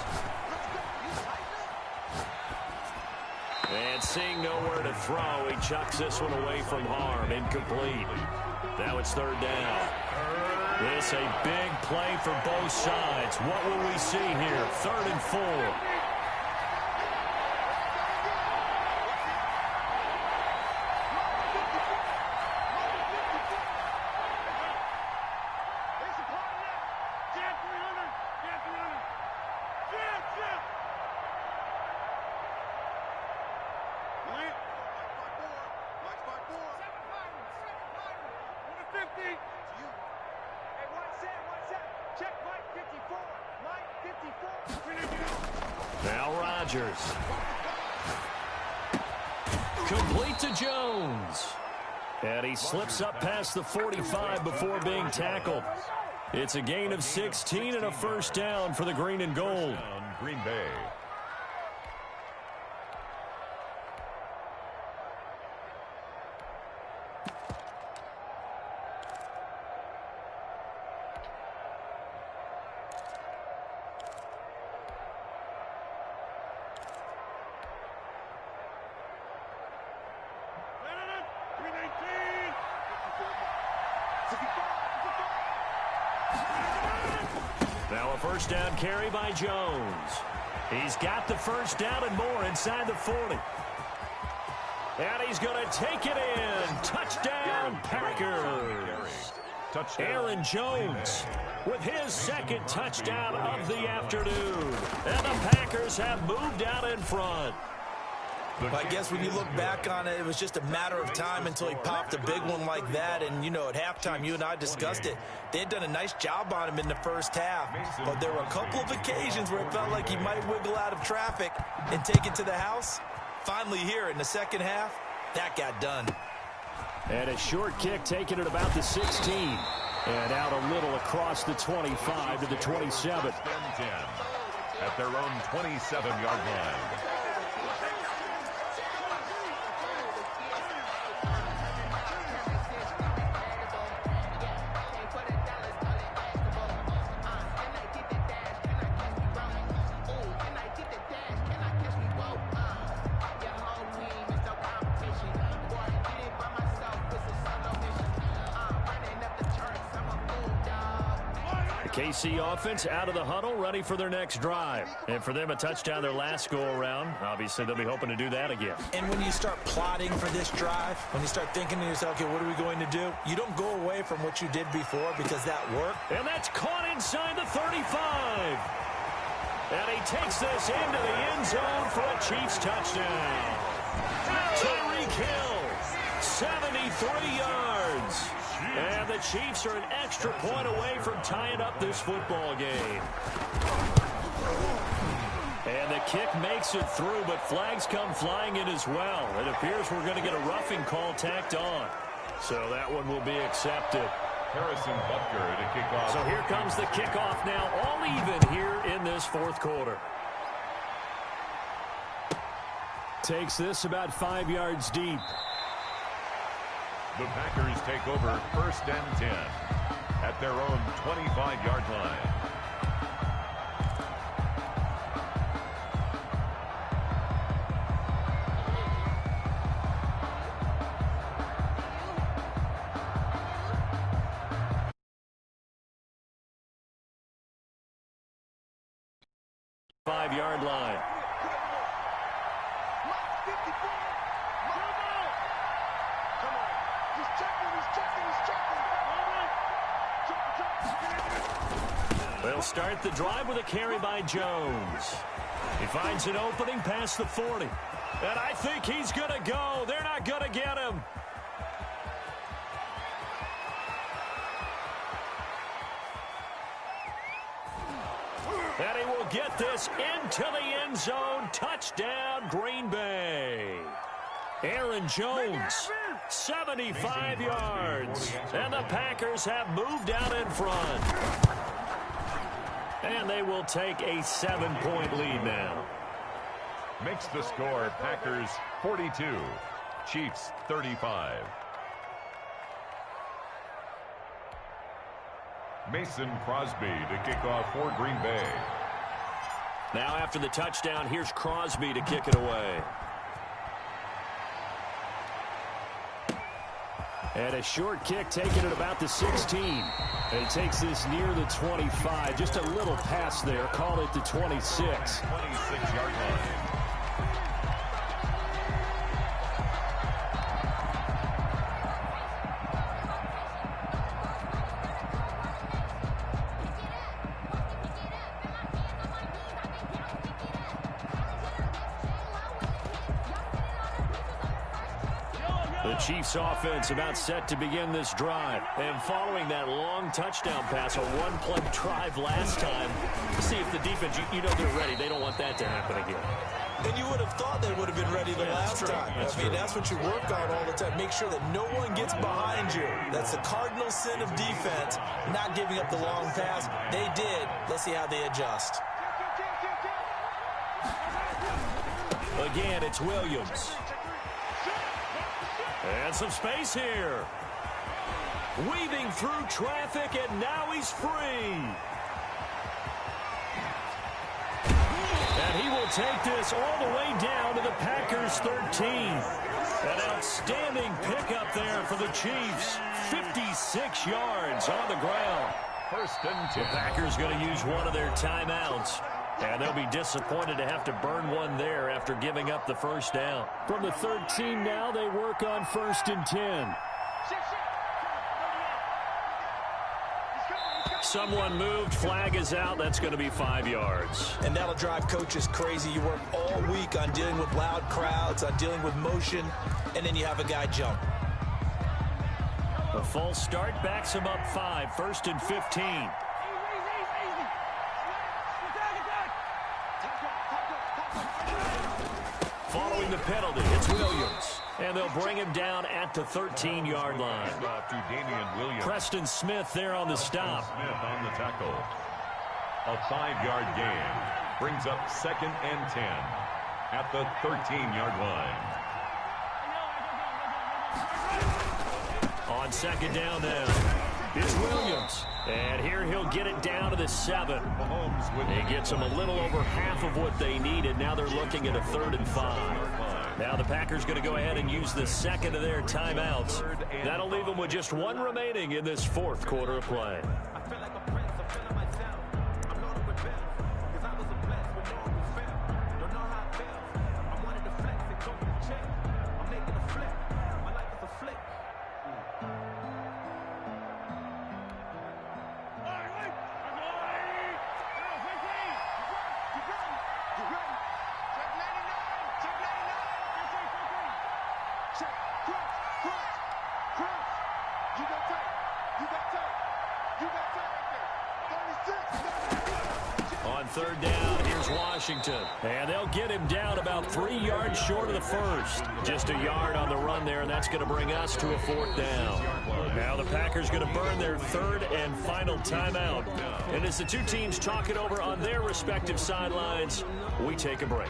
And seeing nowhere to throw, he chucks this one away from harm. Incomplete. Now it's 3rd down. This a big play for both sides. What will we see here? 3rd and 4. Now Rodgers. Complete to Jones. And he slips up past the 45 before being tackled. It's a gain of 16 and a 1st down for the green and gold. Green Bay. Now a 1st down carry by Jones. He's got the 1st down and more inside the 40. And he's going to take it in. Touchdown, Packers. Touchdown. Aaron Jones with his second touchdown of the afternoon. And the Packers have moved out in front. I guess when you look back on it, it was just a matter of time until he popped a big one like that. And, you know, at halftime, you and I discussed it. They had done a nice job on him in the first half. But there were a couple of occasions where it felt like he might wiggle out of traffic and take it to the house. Finally here in the second half, that got done. And a short kick taken at about the 16. And out a little across the 25 to the 27. 10 at their own 27-yard line. KC offense out of the huddle, ready for their next drive. And for them, a touchdown their last go-around. Obviously, they'll be hoping to do that again. And when you start plotting for this drive, when you start thinking to yourself, okay, what are we going to do? You don't go away from what you did before because that worked. And that's caught inside the 35. And he takes this into the end zone for a Chiefs touchdown. Tyreek Hill, 73 yards. And the Chiefs are an extra point away from tying up this football game. And the kick makes it through, but flags come flying in as well. It appears we're going to get a roughing call tacked on. So that one will be accepted. Harrison Butker to kick off. So here comes the kickoff now, all even here in this fourth quarter. Takes this about 5 yards deep. The Packers take over 1st and 10 at their own 25-yard line. Five-yard line. They'll start the drive with a carry by Jones. He finds an opening past the 40. And I think he's going to go. They're not going to get him. And he will get this into the end zone. Touchdown, Green Bay. Aaron Jones, 75 yards. And the Packers have moved out in front. And they will take a 7-point lead now. Makes the score Packers 42, Chiefs 35. Mason Crosby to kick off for Green Bay. Now after the touchdown, here's Crosby to kick it away. And a short kick taken at about the 16. And it takes this near the 25. Just a little pass there. Call it the 26. 26-yard line. The Chiefs offense about set to begin this drive. And following that long touchdown pass, a one-play drive last time, to see if the defense, you know they're ready. They don't want that to happen again. And you would have thought they would have been ready the last time. I mean, that's what you work on all the time. Make sure that no one gets behind you. That's the cardinal sin of defense, not giving up the long pass. They did. Let's see how they adjust. Again, it's Williams. And some space here. Weaving through traffic, and now he's free. And he will take this all the way down to the Packers' 13. An outstanding pickup there for the Chiefs. 56 yards on the ground. 1st and 10. The Packers going to use one of their timeouts. And they'll be disappointed to have to burn one there after giving up the first down. From the 13 now, they work on 1st and 10. Someone moved. Flag is out. That's going to be 5 yards. And that'll drive coaches crazy. You work all week on dealing with loud crowds, on dealing with motion, and then you have a guy jump. A false start backs him up 5. 1st and 15. Following the penalty, it's Williams. And they'll bring him down at the 13-yard line. To Damian Williams. Preston Smith there on the stop. Smith on the tackle. A 5-yard gain brings up 2nd and 10 at the 13-yard line. On 2nd down now, it's Williams. And here he'll get it down to the 7. He gets them a little over half of what they needed. Now they're looking at a 3rd and 5. Now the Packers going to go ahead and use the 2nd of their timeouts. That'll leave them with just 1 remaining in this 4th quarter of play. On 3rd down, here's Washington. And they'll get him down about 3 yards short of the 1st. Just a yard on the run there, and that's going to bring us to a 4th down. Now the Packers going to burn their 3rd and final timeout. And as the two teams talk it over on their respective sidelines, we take a break.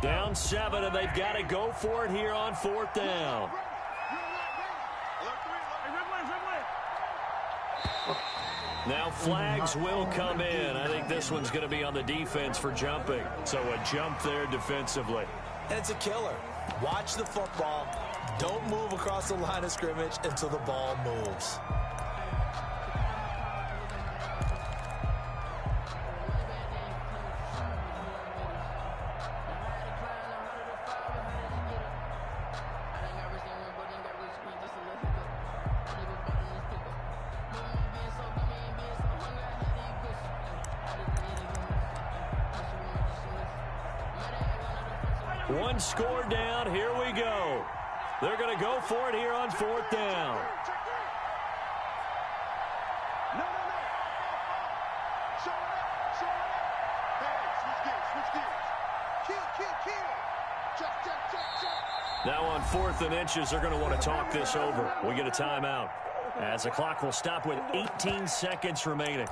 Down 7, and they've got to go for it here on 4th down. Now flags will come in. I think this one's going to be on the defense for jumping. So a jump there defensively. And it's a killer. Watch the football. Don't move across the line of scrimmage until the ball moves. One score down. Here we go. They're going to go for it here on 4th down. Now on 4th and inches, they're going to want to talk this over. We get a timeout as the clock will stop with 18 seconds remaining.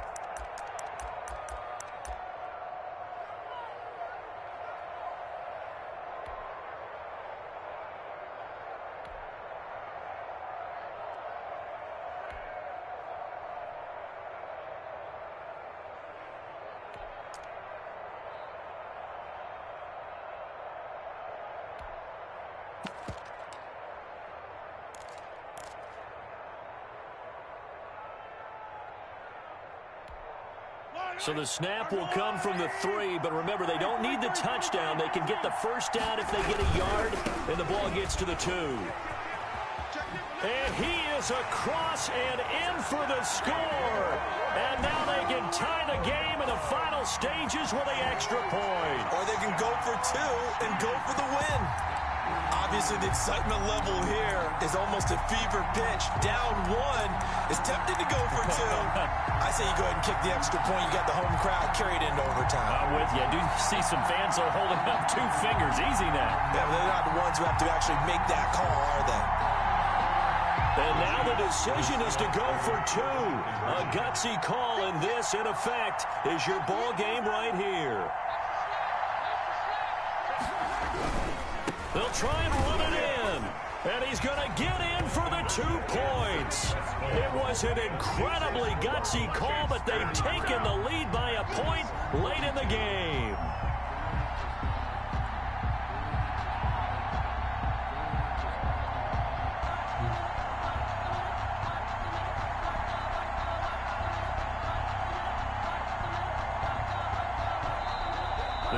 So the snap will come from the 3, but remember, they don't need the touchdown. They can get the 1st down if they get a yard, and the ball gets to the 2. And he is across and in for the score. And now they can tie the game in the final stages with the extra point. Or they can go for 2 and go for the win. Obviously, the excitement level here is almost a fever pitch. Down 1 is tempted to go for 2. I say you go ahead and kick the extra point. You got the home crowd carried into overtime. I'm with you. I do see some fans are holding up 2 fingers. Easy now. Yeah, but they're not the ones who have to actually make that call, are they? And now the decision is to go for 2. A gutsy call, and this, in effect, is your ball game right here. They'll try and run it in. And he's going to get in for the 2 points. It was an incredibly gutsy call, but they've taken the lead by a point late in the game.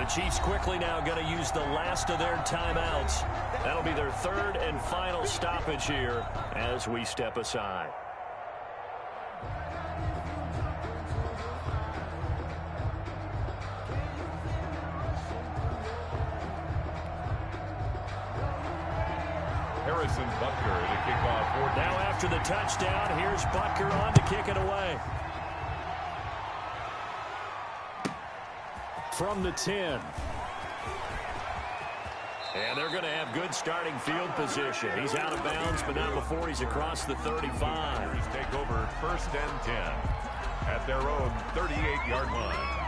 Chiefs quickly now going to use the last of their timeouts. That'll be their third and final stoppage here as we step aside. Harrison Butker to kick off. Now after the touchdown, here's Butker on to kick it away. From the 10. And they're going to have good starting field position. He's out of bounds, but not before he's across the 35. Take over first and 10 at their own 38-yard line.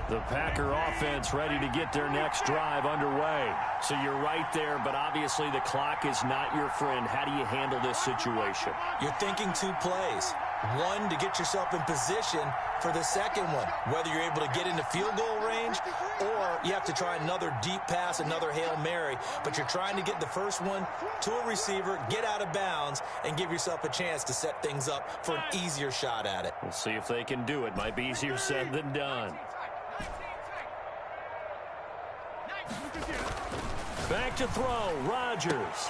The Packer offense ready to get their next drive underway. So you're right there, but obviously the clock is not your friend. How do you handle this situation? You're thinking 2 plays. One, to get yourself in position for the second one, whether you're able to get into field goal range or you have to try another deep pass, another Hail Mary, but you're trying to get the first one to a receiver, get out of bounds, and give yourself a chance to set things up for an easier shot at it. We'll see if they can do it. Might be easier said than done. Back to throw, Rodgers.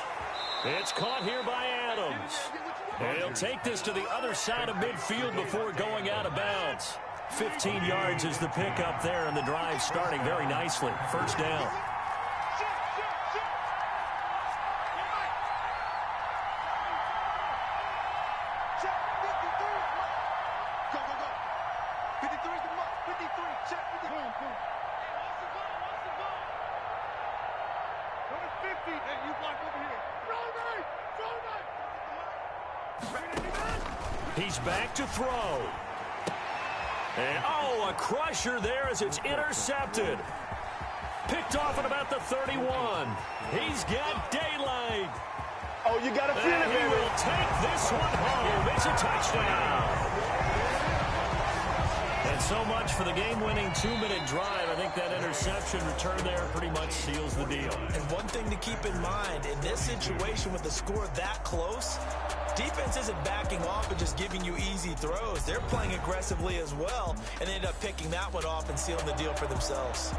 It's caught here by Adams. And he'll take this to the other side of midfield before going out of bounds. 15 yards is the pickup there, and the drive starting very nicely. First down. He's back to throw. And, oh, a crusher there as it's intercepted. Picked off at about the 31. He's got daylight. Oh, you got to feel it, He baby. will take this one home. It's a touchdown. And so much for the game-winning 2-minute drive. I think that interception return there pretty much seals the deal. And one thing to keep in mind, in this situation with the score that close, defense isn't backing off and just giving you easy throws. They're playing aggressively as well, and they end up picking that one off and sealing the deal for themselves.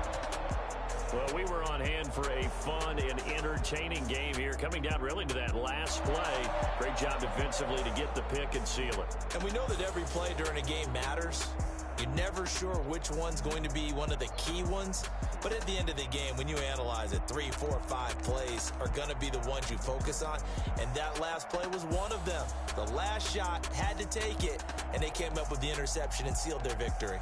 Well, we were on hand for a fun and entertaining game here, coming down really to that last play. Great job defensively to get the pick and seal it. And we know that every play during a game matters. You're never sure which one's going to be one of the key ones. But at the end of the game, when you analyze it, 3, 4, 5 plays are going to be the ones you focus on. And that last play was one of them. The last shot had to take it, and they came up with the interception and sealed their victory.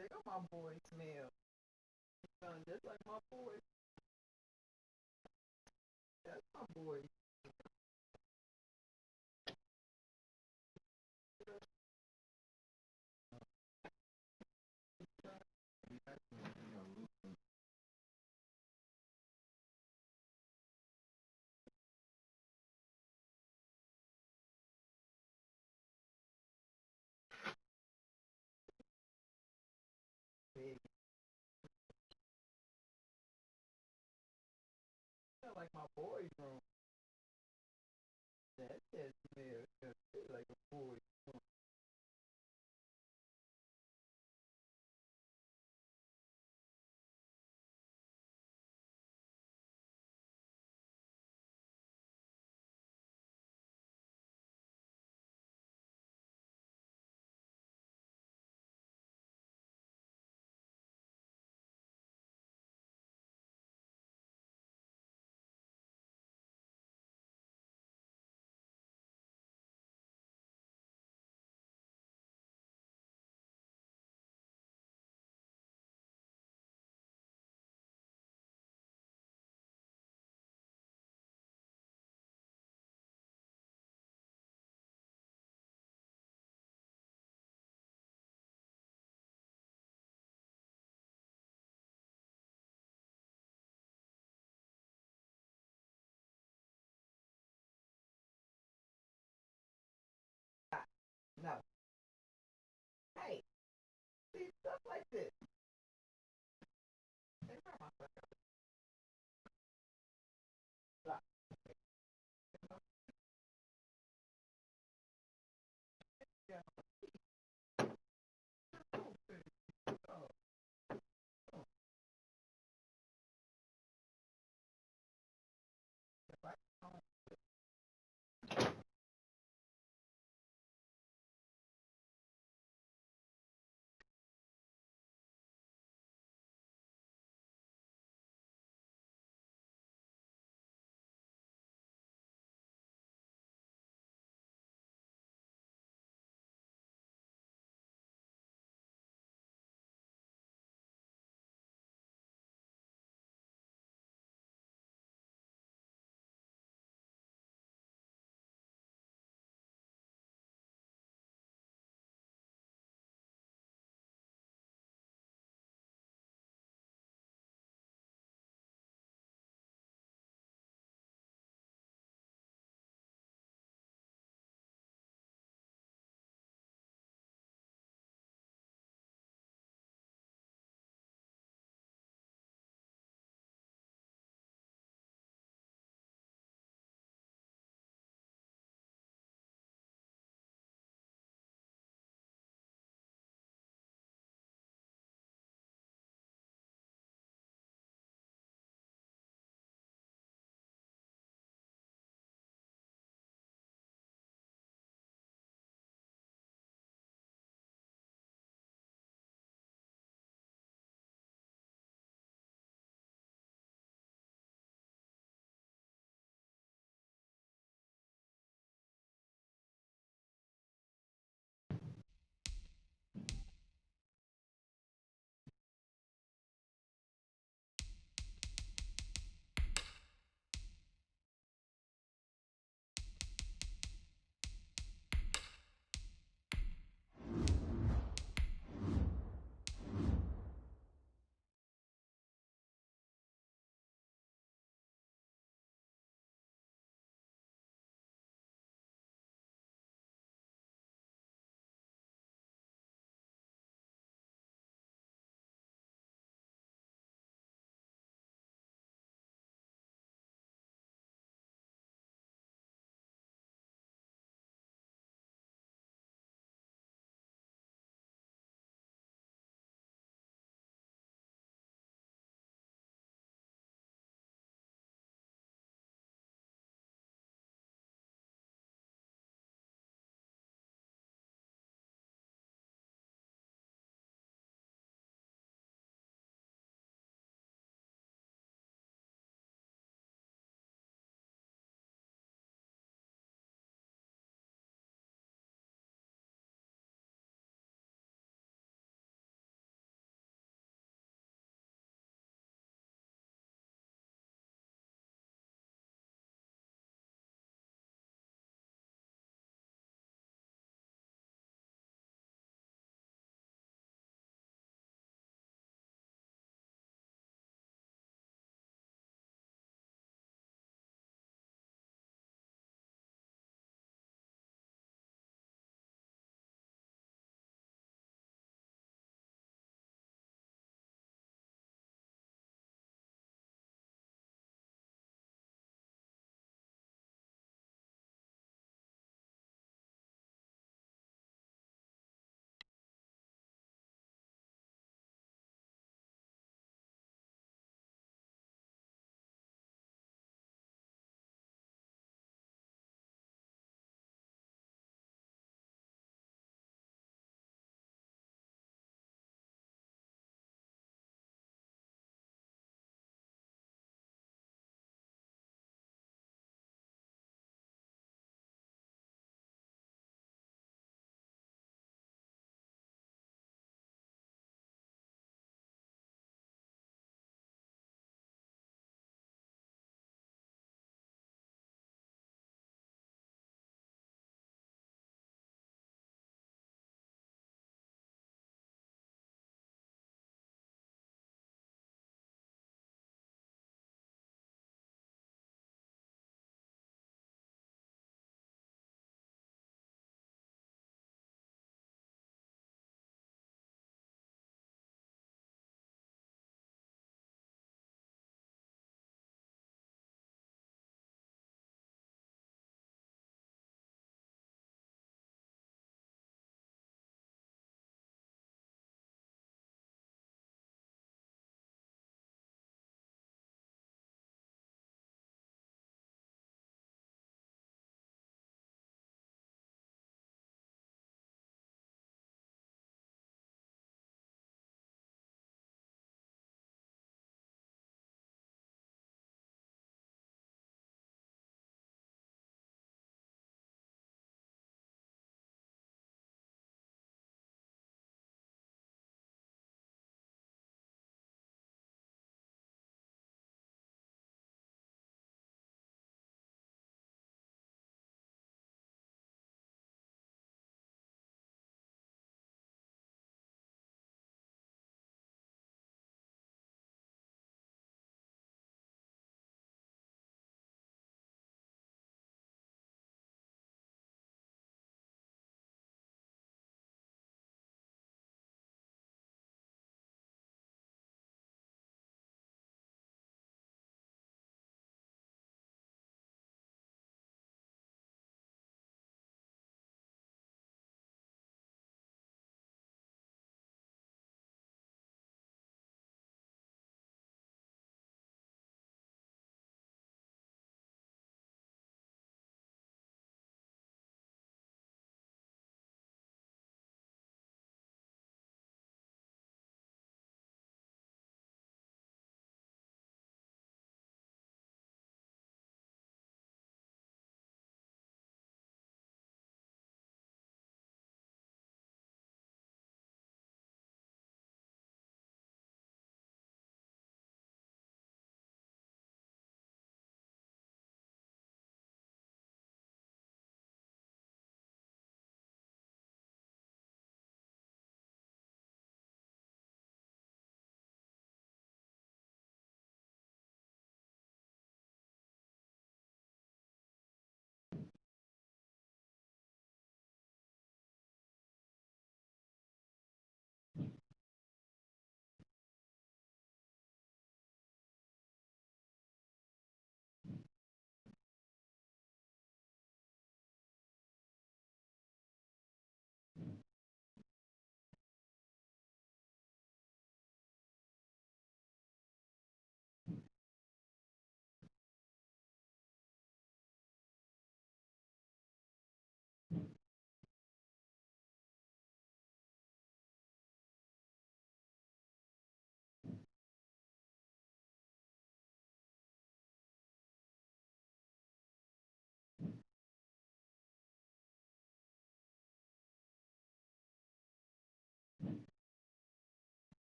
Check out my boy smell. He sound just like my boy. That's my boy. Sound like my boy's room. That smell like a boy.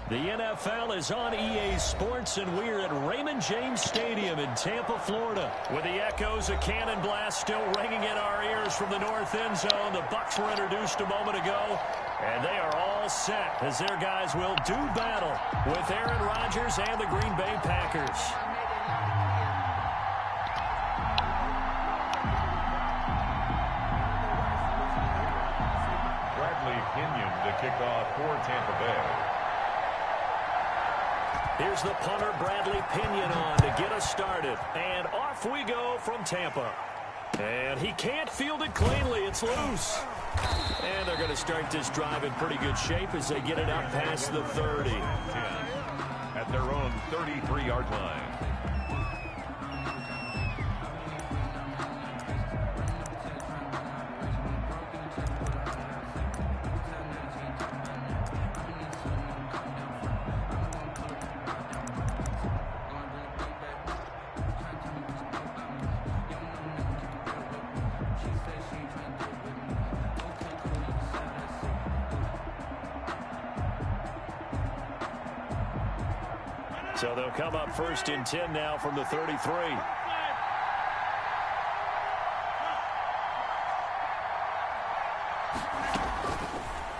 The NFL is on EA Sports, and we're at Raymond James Stadium in Tampa, Florida. With the echoes of Cannon Blast still ringing in our ears from the north end zone. The Bucs were introduced a moment ago, and they are all set as their guys will do battle with Aaron Rodgers and the Green Bay Packers. Pinion to kick off for Tampa Bay. Here's the punter, Bradley Pinion, on to get us started. And off we go from Tampa. And he can't field it cleanly. It's loose. And they're going to start this drive in pretty good shape as they get it up past the 30. 10 at their own 33-yard line. So they'll come up 1st and 10 now from the 33.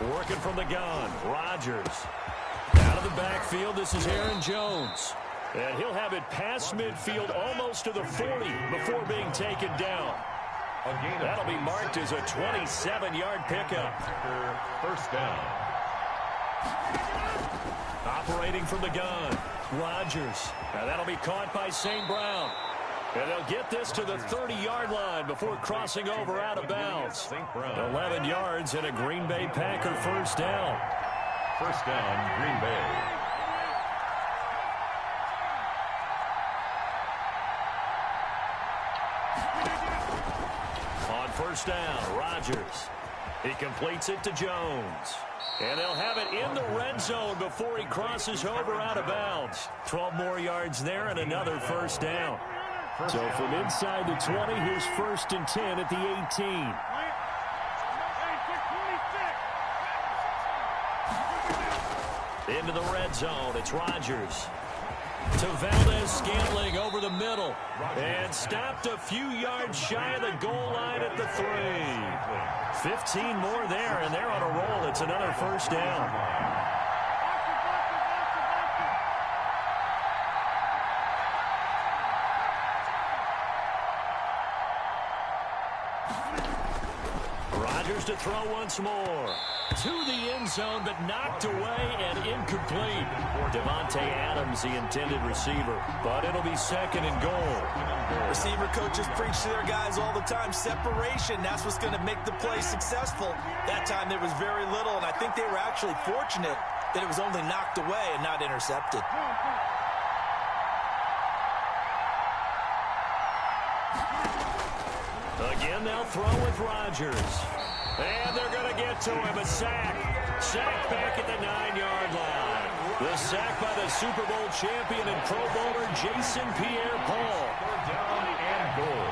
Working from the gun, Rodgers. Out of the backfield, this is Aaron Jones. And he'll have it past midfield almost to the 40 before being taken down. That'll be marked as a 27-yard pickup. First down. Operating from the gun, Rodgers. Now that'll be caught by St. Brown. And they'll get this to the 30-yard line before crossing over out of bounds. 11 yards and a Green Bay Packer first down. First down, Green Bay. On first down, Rodgers. He completes it to Jones. And they'll have it in the red zone before he crosses over out of bounds. 12 more yards there and another first down. So from inside the 20, here's 1st and 10 at the 18. Into the red zone, it's Rodgers. To Valdez-Scantling over the middle. And stopped a few yards shy of the goal line at the 3. 15 more there, and they're on a roll. It's another first down. Rodgers to throw once more. To the end zone, but knocked away and incomplete. Devontae Adams, the intended receiver. But it'll be 2nd and goal. Receiver coaches preach to their guys all the time. Separation, that's what's going to make the play successful. That time there was very little, and I think they were actually fortunate that it was only knocked away and not intercepted. Again, they'll throw with Rodgers. And they're going to get to him. A sack. Sack back at the 9-yard line. The sack by the Super Bowl champion and Pro Bowler Jason Pierre-Paul. Down and goal.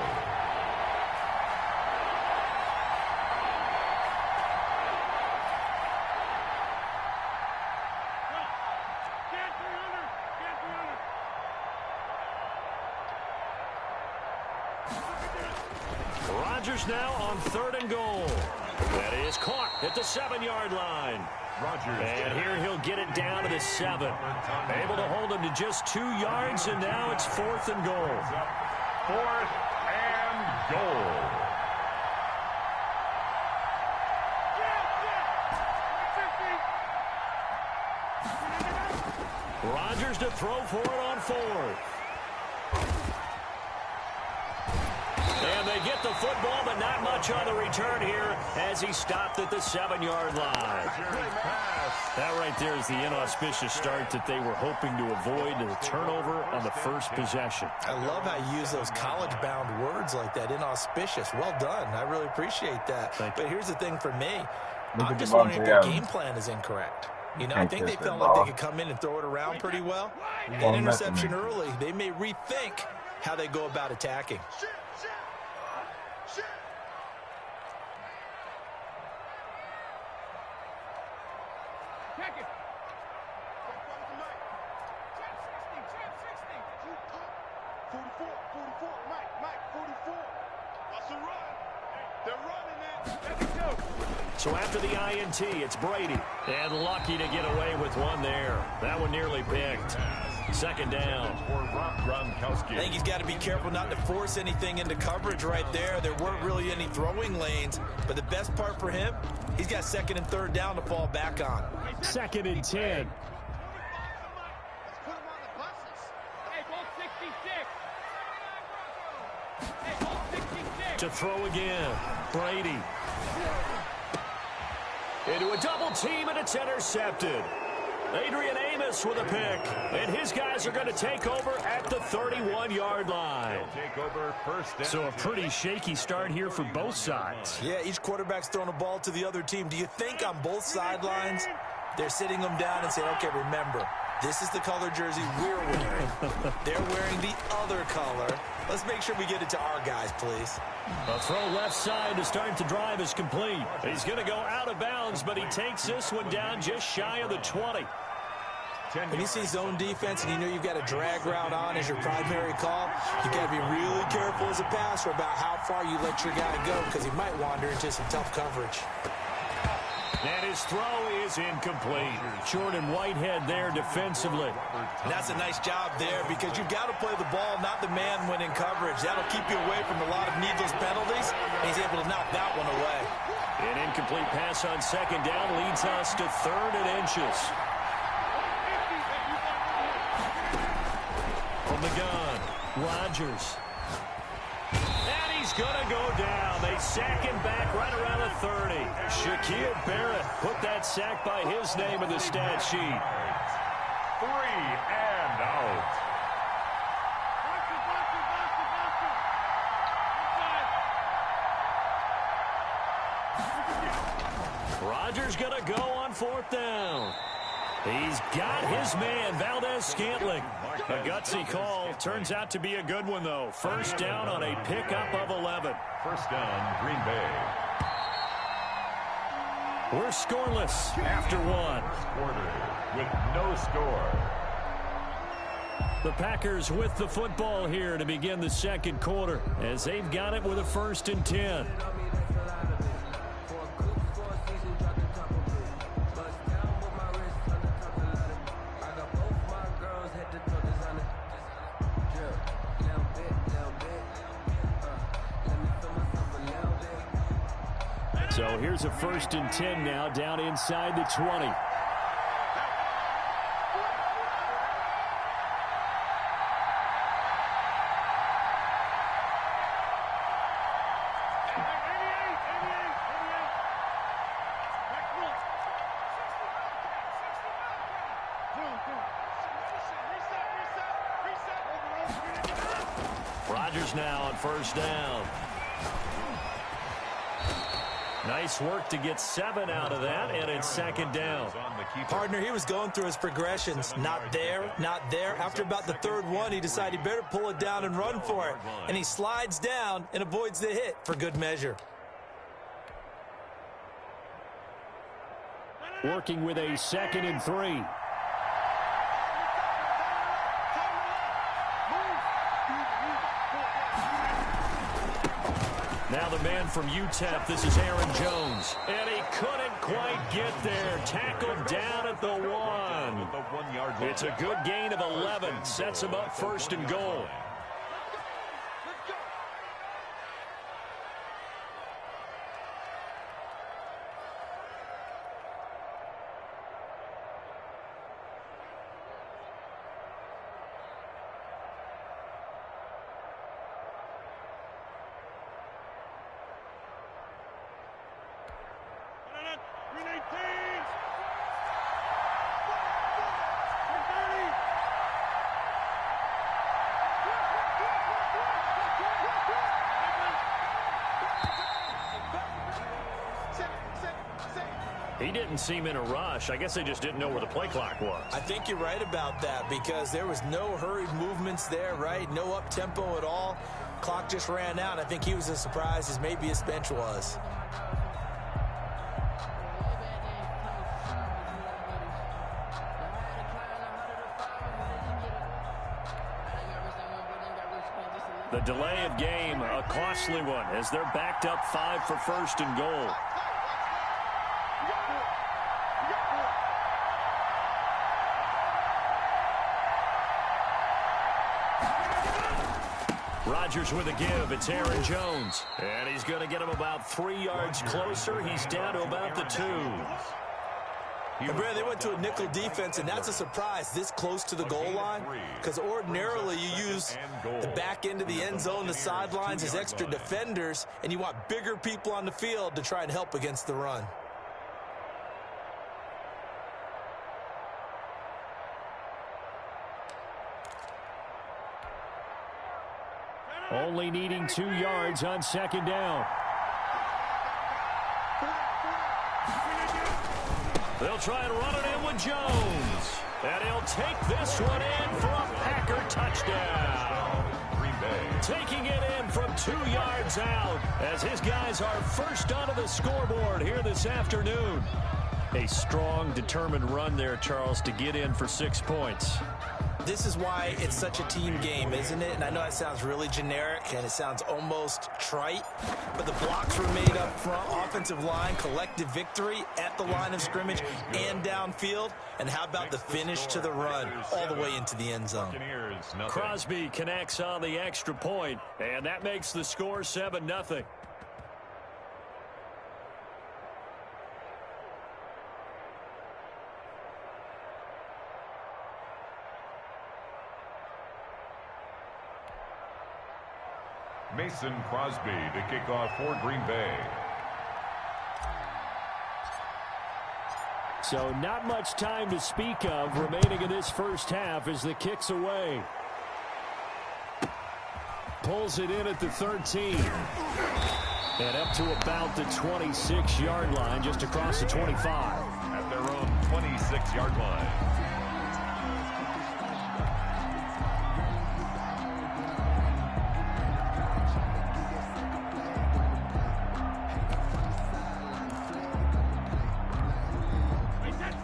Rodgers now on 3rd and goal. That is caught at the 7-yard line. Rodgers. And here he'll get it down to the 7. Able to hold him to just 2 yards, and now it's 4th and goal. 4th and goal. Rodgers to throw for it on 4th. And they get the football, but not much on the return here as he stopped at the 7-yard line. That right there is the inauspicious start that they were hoping to avoid, the turnover on the first possession. I love how you use those college-bound words like that, inauspicious. Well done. I really appreciate that. But here's the thing for me. I'm just wondering if their game plan is incorrect. You know, I think they felt like they could come in and throw it around pretty well. An interception early, they may rethink how they go about attacking. So after the INT, it's Brady. And lucky to get away with one there. That one nearly picked. Second down. I think he's got to be careful not to force anything into coverage right there. There weren't really any throwing lanes. But the best part for him, he's got second and third down to fall back on. Second and 10. To throw again. Brady. Into a double team, and it's intercepted. Adrian Amos with a pick, and his guys are going to take over at the 31-yard line. So a pretty shaky start here for both sides. Yeah, each quarterback's throwing a ball to the other team. Do you think on both sidelines they're sitting them down and saying, okay, remember, this is the color jersey we're wearing. They're wearing the other color. Let's make sure we get it to our guys, please. A throw left side to start the drive is complete. He's going to go out of bounds, but he takes this one down just shy of the 20. When you see zone defense and you know you've got a drag route on as your primary call, you got to be really careful as a passer about how far you let your guy go because he might wander into some tough coverage. And his throw is incomplete. Jordan Whitehead there defensively. And that's a nice job there because you've got to play the ball, not the man when in coverage. That'll keep you away from a lot of needless penalties, and he's able to knock that one away. An incomplete pass on second down leads us to third and inches. From the gun, Rodgers. And he's going to go down. They sack him back right around the 30. Shaquille Barrett put that sack by his name in the stat sheet. 3 and out. Rodgers going to go on fourth down. He's got his man, Valdez-Scantling. A gutsy call. Turns out to be a good one, though. First down on a pickup of 11. First down, Green Bay. We're scoreless after one. Quarter with no score. The Packers with the football here to begin the second quarter as they've got it with a 1st and 10. So here's a 1st and 10 now down inside the 20. Rodgers now on first down. Nice work to get 7 out of that, and it's second down. Partner, he was going through his progressions. Not there, not there. After about the third one, he decided he better pull it down and run for it. And he slides down and avoids the hit for good measure. Working with a 2nd and 3. Now the man from UTEP, this is Aaron Jones. And he couldn't quite get there. Tackled down at the 1. It's a good gain of 11. Sets him up 1st and goal. He didn't seem in a rush. I guess they just didn't know where the play clock was. I think you're right about that because there was no hurried movements there, right? No up-tempo at all. Clock just ran out. I think he was as surprised as maybe his bench was. The delay of game, a costly one, as they're backed up 5 for first and goal. Rodgers with a give. It's Aaron Jones. And he's going to get him about 3 yards closer. He's down to about the 2. And Brad, they went to a nickel defense, and that's a surprise this close to the goal line, because ordinarily you use the back end of the end zone, the sidelines as extra defenders, and you want bigger people on the field to try and help against the run. Only needing 2 yards on second down. They'll try and run it in with Jones. And he'll take this one in for a Packer touchdown. Taking it in from 2 yards out as his guys are first onto the scoreboard here this afternoon. A strong, determined run there, Charles, to get in for 6 points. This is why it's such a team game, isn't it? And I know that sounds really generic and it sounds almost trite, but the blocks were made up front, offensive line, collective victory at the line of scrimmage and downfield. And how about the finish to the run all the way into the end zone? Crosby connects on the extra point, and that makes the score 7-0. Mason Crosby to kick off for Green Bay. So not much time to speak of remaining in this first half as the kick's away. Pulls it in at the 13. And up to about the 26-yard line, just across the 25. At their own 26-yard line.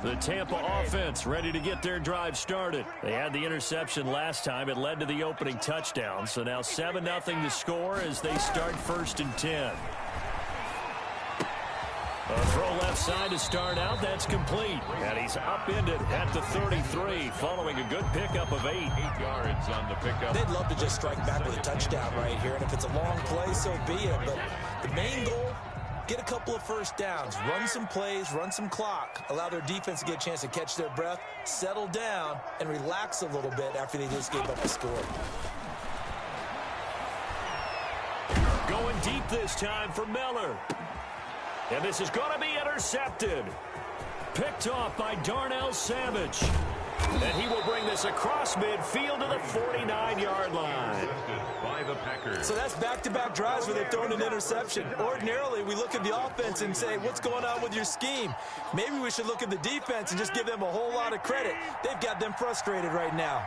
The Tampa offense ready to get their drive started. They had the interception last time. It led to the opening touchdown. So now 7-0 the score as they start 1st and 10. A throw left side to start out. That's complete. And he's upended at the 33 following a good pickup of 8. 8 yards on the pickup. They'd love to just strike back with a touchdown right here. And if it's a long play, so be it. But the main goal, get a couple of first downs, run some plays, run some clock, allow their defense to get a chance to catch their breath, settle down, and relax a little bit after they just gave up a score. Going deep this time for Miller. And this is going to be intercepted. Picked off by Darnell Savage. And he will bring this across midfield to the 49-yard line. By the Packers. So that's back-to-back drives where they've thrown an interception. Ordinarily, we look at the offense and say, what's going on with your scheme? Maybe we should look at the defense and just give them a whole lot of credit. They've got them frustrated right now.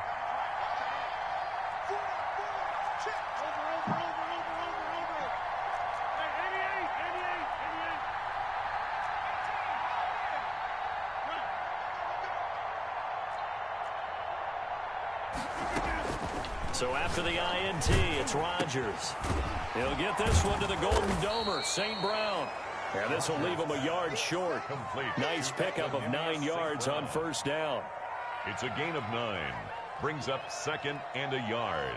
So after the INT, it's Rodgers. He'll get this one to the Golden Domer, St. Brown. And this will leave him a yard short. Nice pickup of 9 yards on first down. It's a gain of 9. Brings up 2nd and a yard.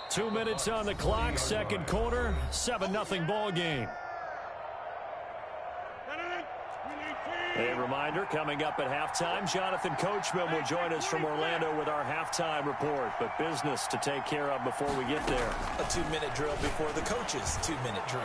2 minutes on the clock, second quarter, 7-0 ball game. A reminder, coming up at halftime, Jonathan Coachman will join us from Orlando with our halftime report. But business to take care of before we get there. A 2-minute drill before the coach's 2-minute drill.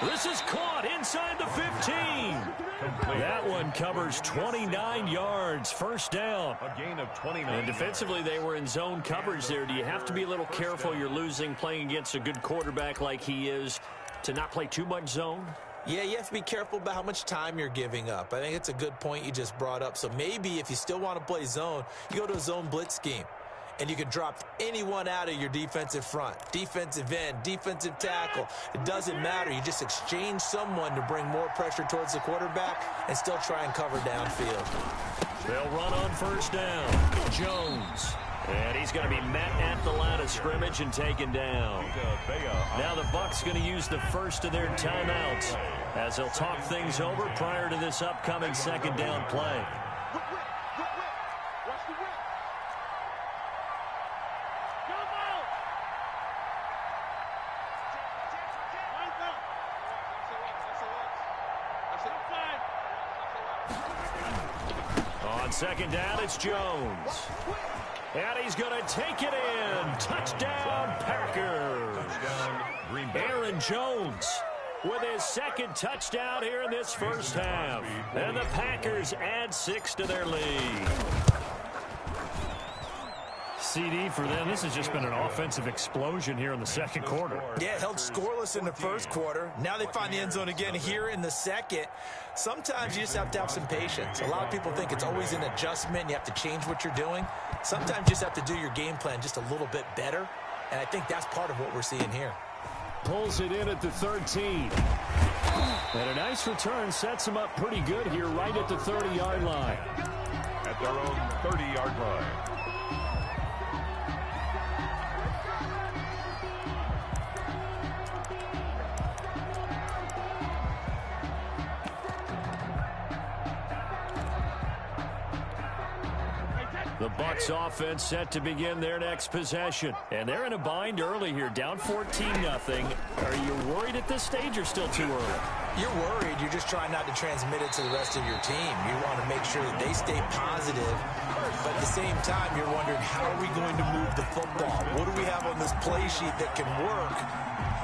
This is caught inside the 15. That one covers 29 yards, first down. A gain of 29. And defensively, they were in zone coverage there. Do you have to be a little careful? You're losing, playing against a good quarterback like he is, to not play too much zone? Yeah, you have to be careful about how much time you're giving up. I think it's a good point you just brought up. So maybe if you still want to play zone, you go to a zone blitz scheme. And you can drop anyone out of your defensive front. Defensive end, defensive tackle. It doesn't matter. You just exchange someone to bring more pressure towards the quarterback and still try and cover downfield. They'll run on first down. Jones. And he's going to be met at the line of scrimmage and taken down. Now the Bucs going to use the first of their timeouts as they'll talk things over prior to this upcoming second down play. On second down, it's Jones. And he's going to take it in. Touchdown, Packers. Aaron Jones with his second touchdown here in this first half. And the Packers add 6 to their lead. CD for them. This has just been an offensive explosion here in the second quarter. Yeah, held scoreless in the first quarter. Now they find the end zone again here in the second. Sometimes you just have to have some patience. A lot of people think it's always an adjustment. You have to change what you're doing. Sometimes you just have to do your game plan just a little bit better. And I think that's part of what we're seeing here. Pulls it in at the 13. And a nice return sets him up pretty good here right at the 30-yard line. At their own 30-yard line. The Bucs offense set to begin their next possession. And they're in a bind early here, down 14-0. Are you worried at this stage or still too early? You're worried. You're just trying not to transmit it to the rest of your team. You want to make sure that they stay positive. But at the same time, you're wondering, how are we going to move the football? What do we have on this play sheet that can work?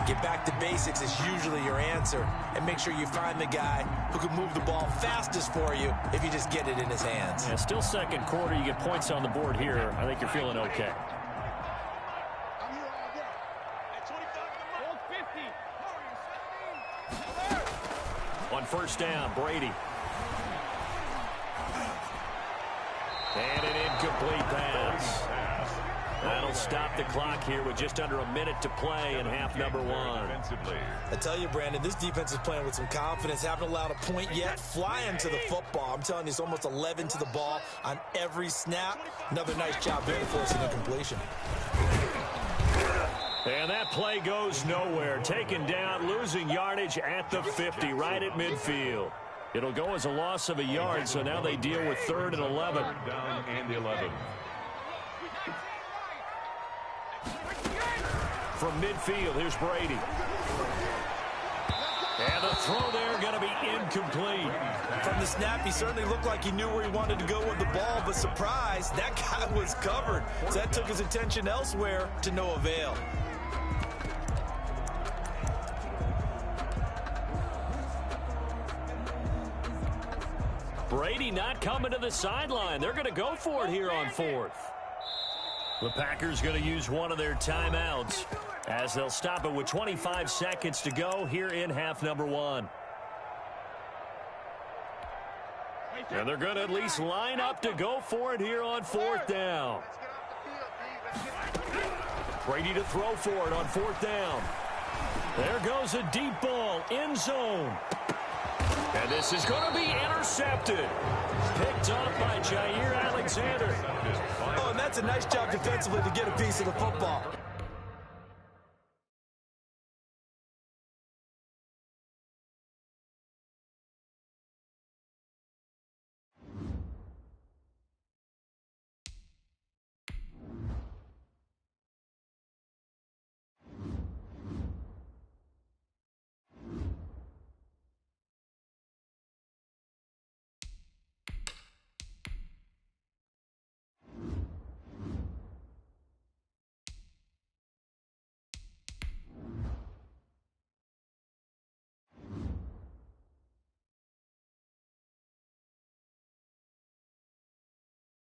Get back to basics is usually your answer. And make sure you find the guy who can move the ball fastest for you if you just get it in his hands. Yeah, still second quarter. You get points on the board here. I think you're feeling okay. On first down, Brady. And an incomplete pass. That'll stop the clock here with just under a minute to play in half number one. I tell you, Brandon, this defense is playing with some confidence. Haven't allowed a point yet. Flying to the football. I'm telling you, it's almost 11 to the ball on every snap. Another nice job there forcing a completion. And that play goes nowhere. Taken down, losing yardage at the 50, right at midfield. It'll go as a loss of a yard, so now they deal with 3rd and 11. Down and 11. From midfield, here's Brady. And the throw there going to be incomplete. From the snap, he certainly looked like he knew where he wanted to go with the ball, but surprise, that guy was covered. So that took his attention elsewhere to no avail. Brady not coming to the sideline. They're going to go for it here on 4th. The Packers going to use one of their timeouts as they'll stop it with 25 seconds to go here in half number one. And they're going to at least line up to go for it here on 4th down. Brady to throw for it on 4th down. There goes a deep ball, end zone. And this is going to be intercepted. Picked up by Jair Alexander. Oh, and that's a nice job defensively to get a piece of the football.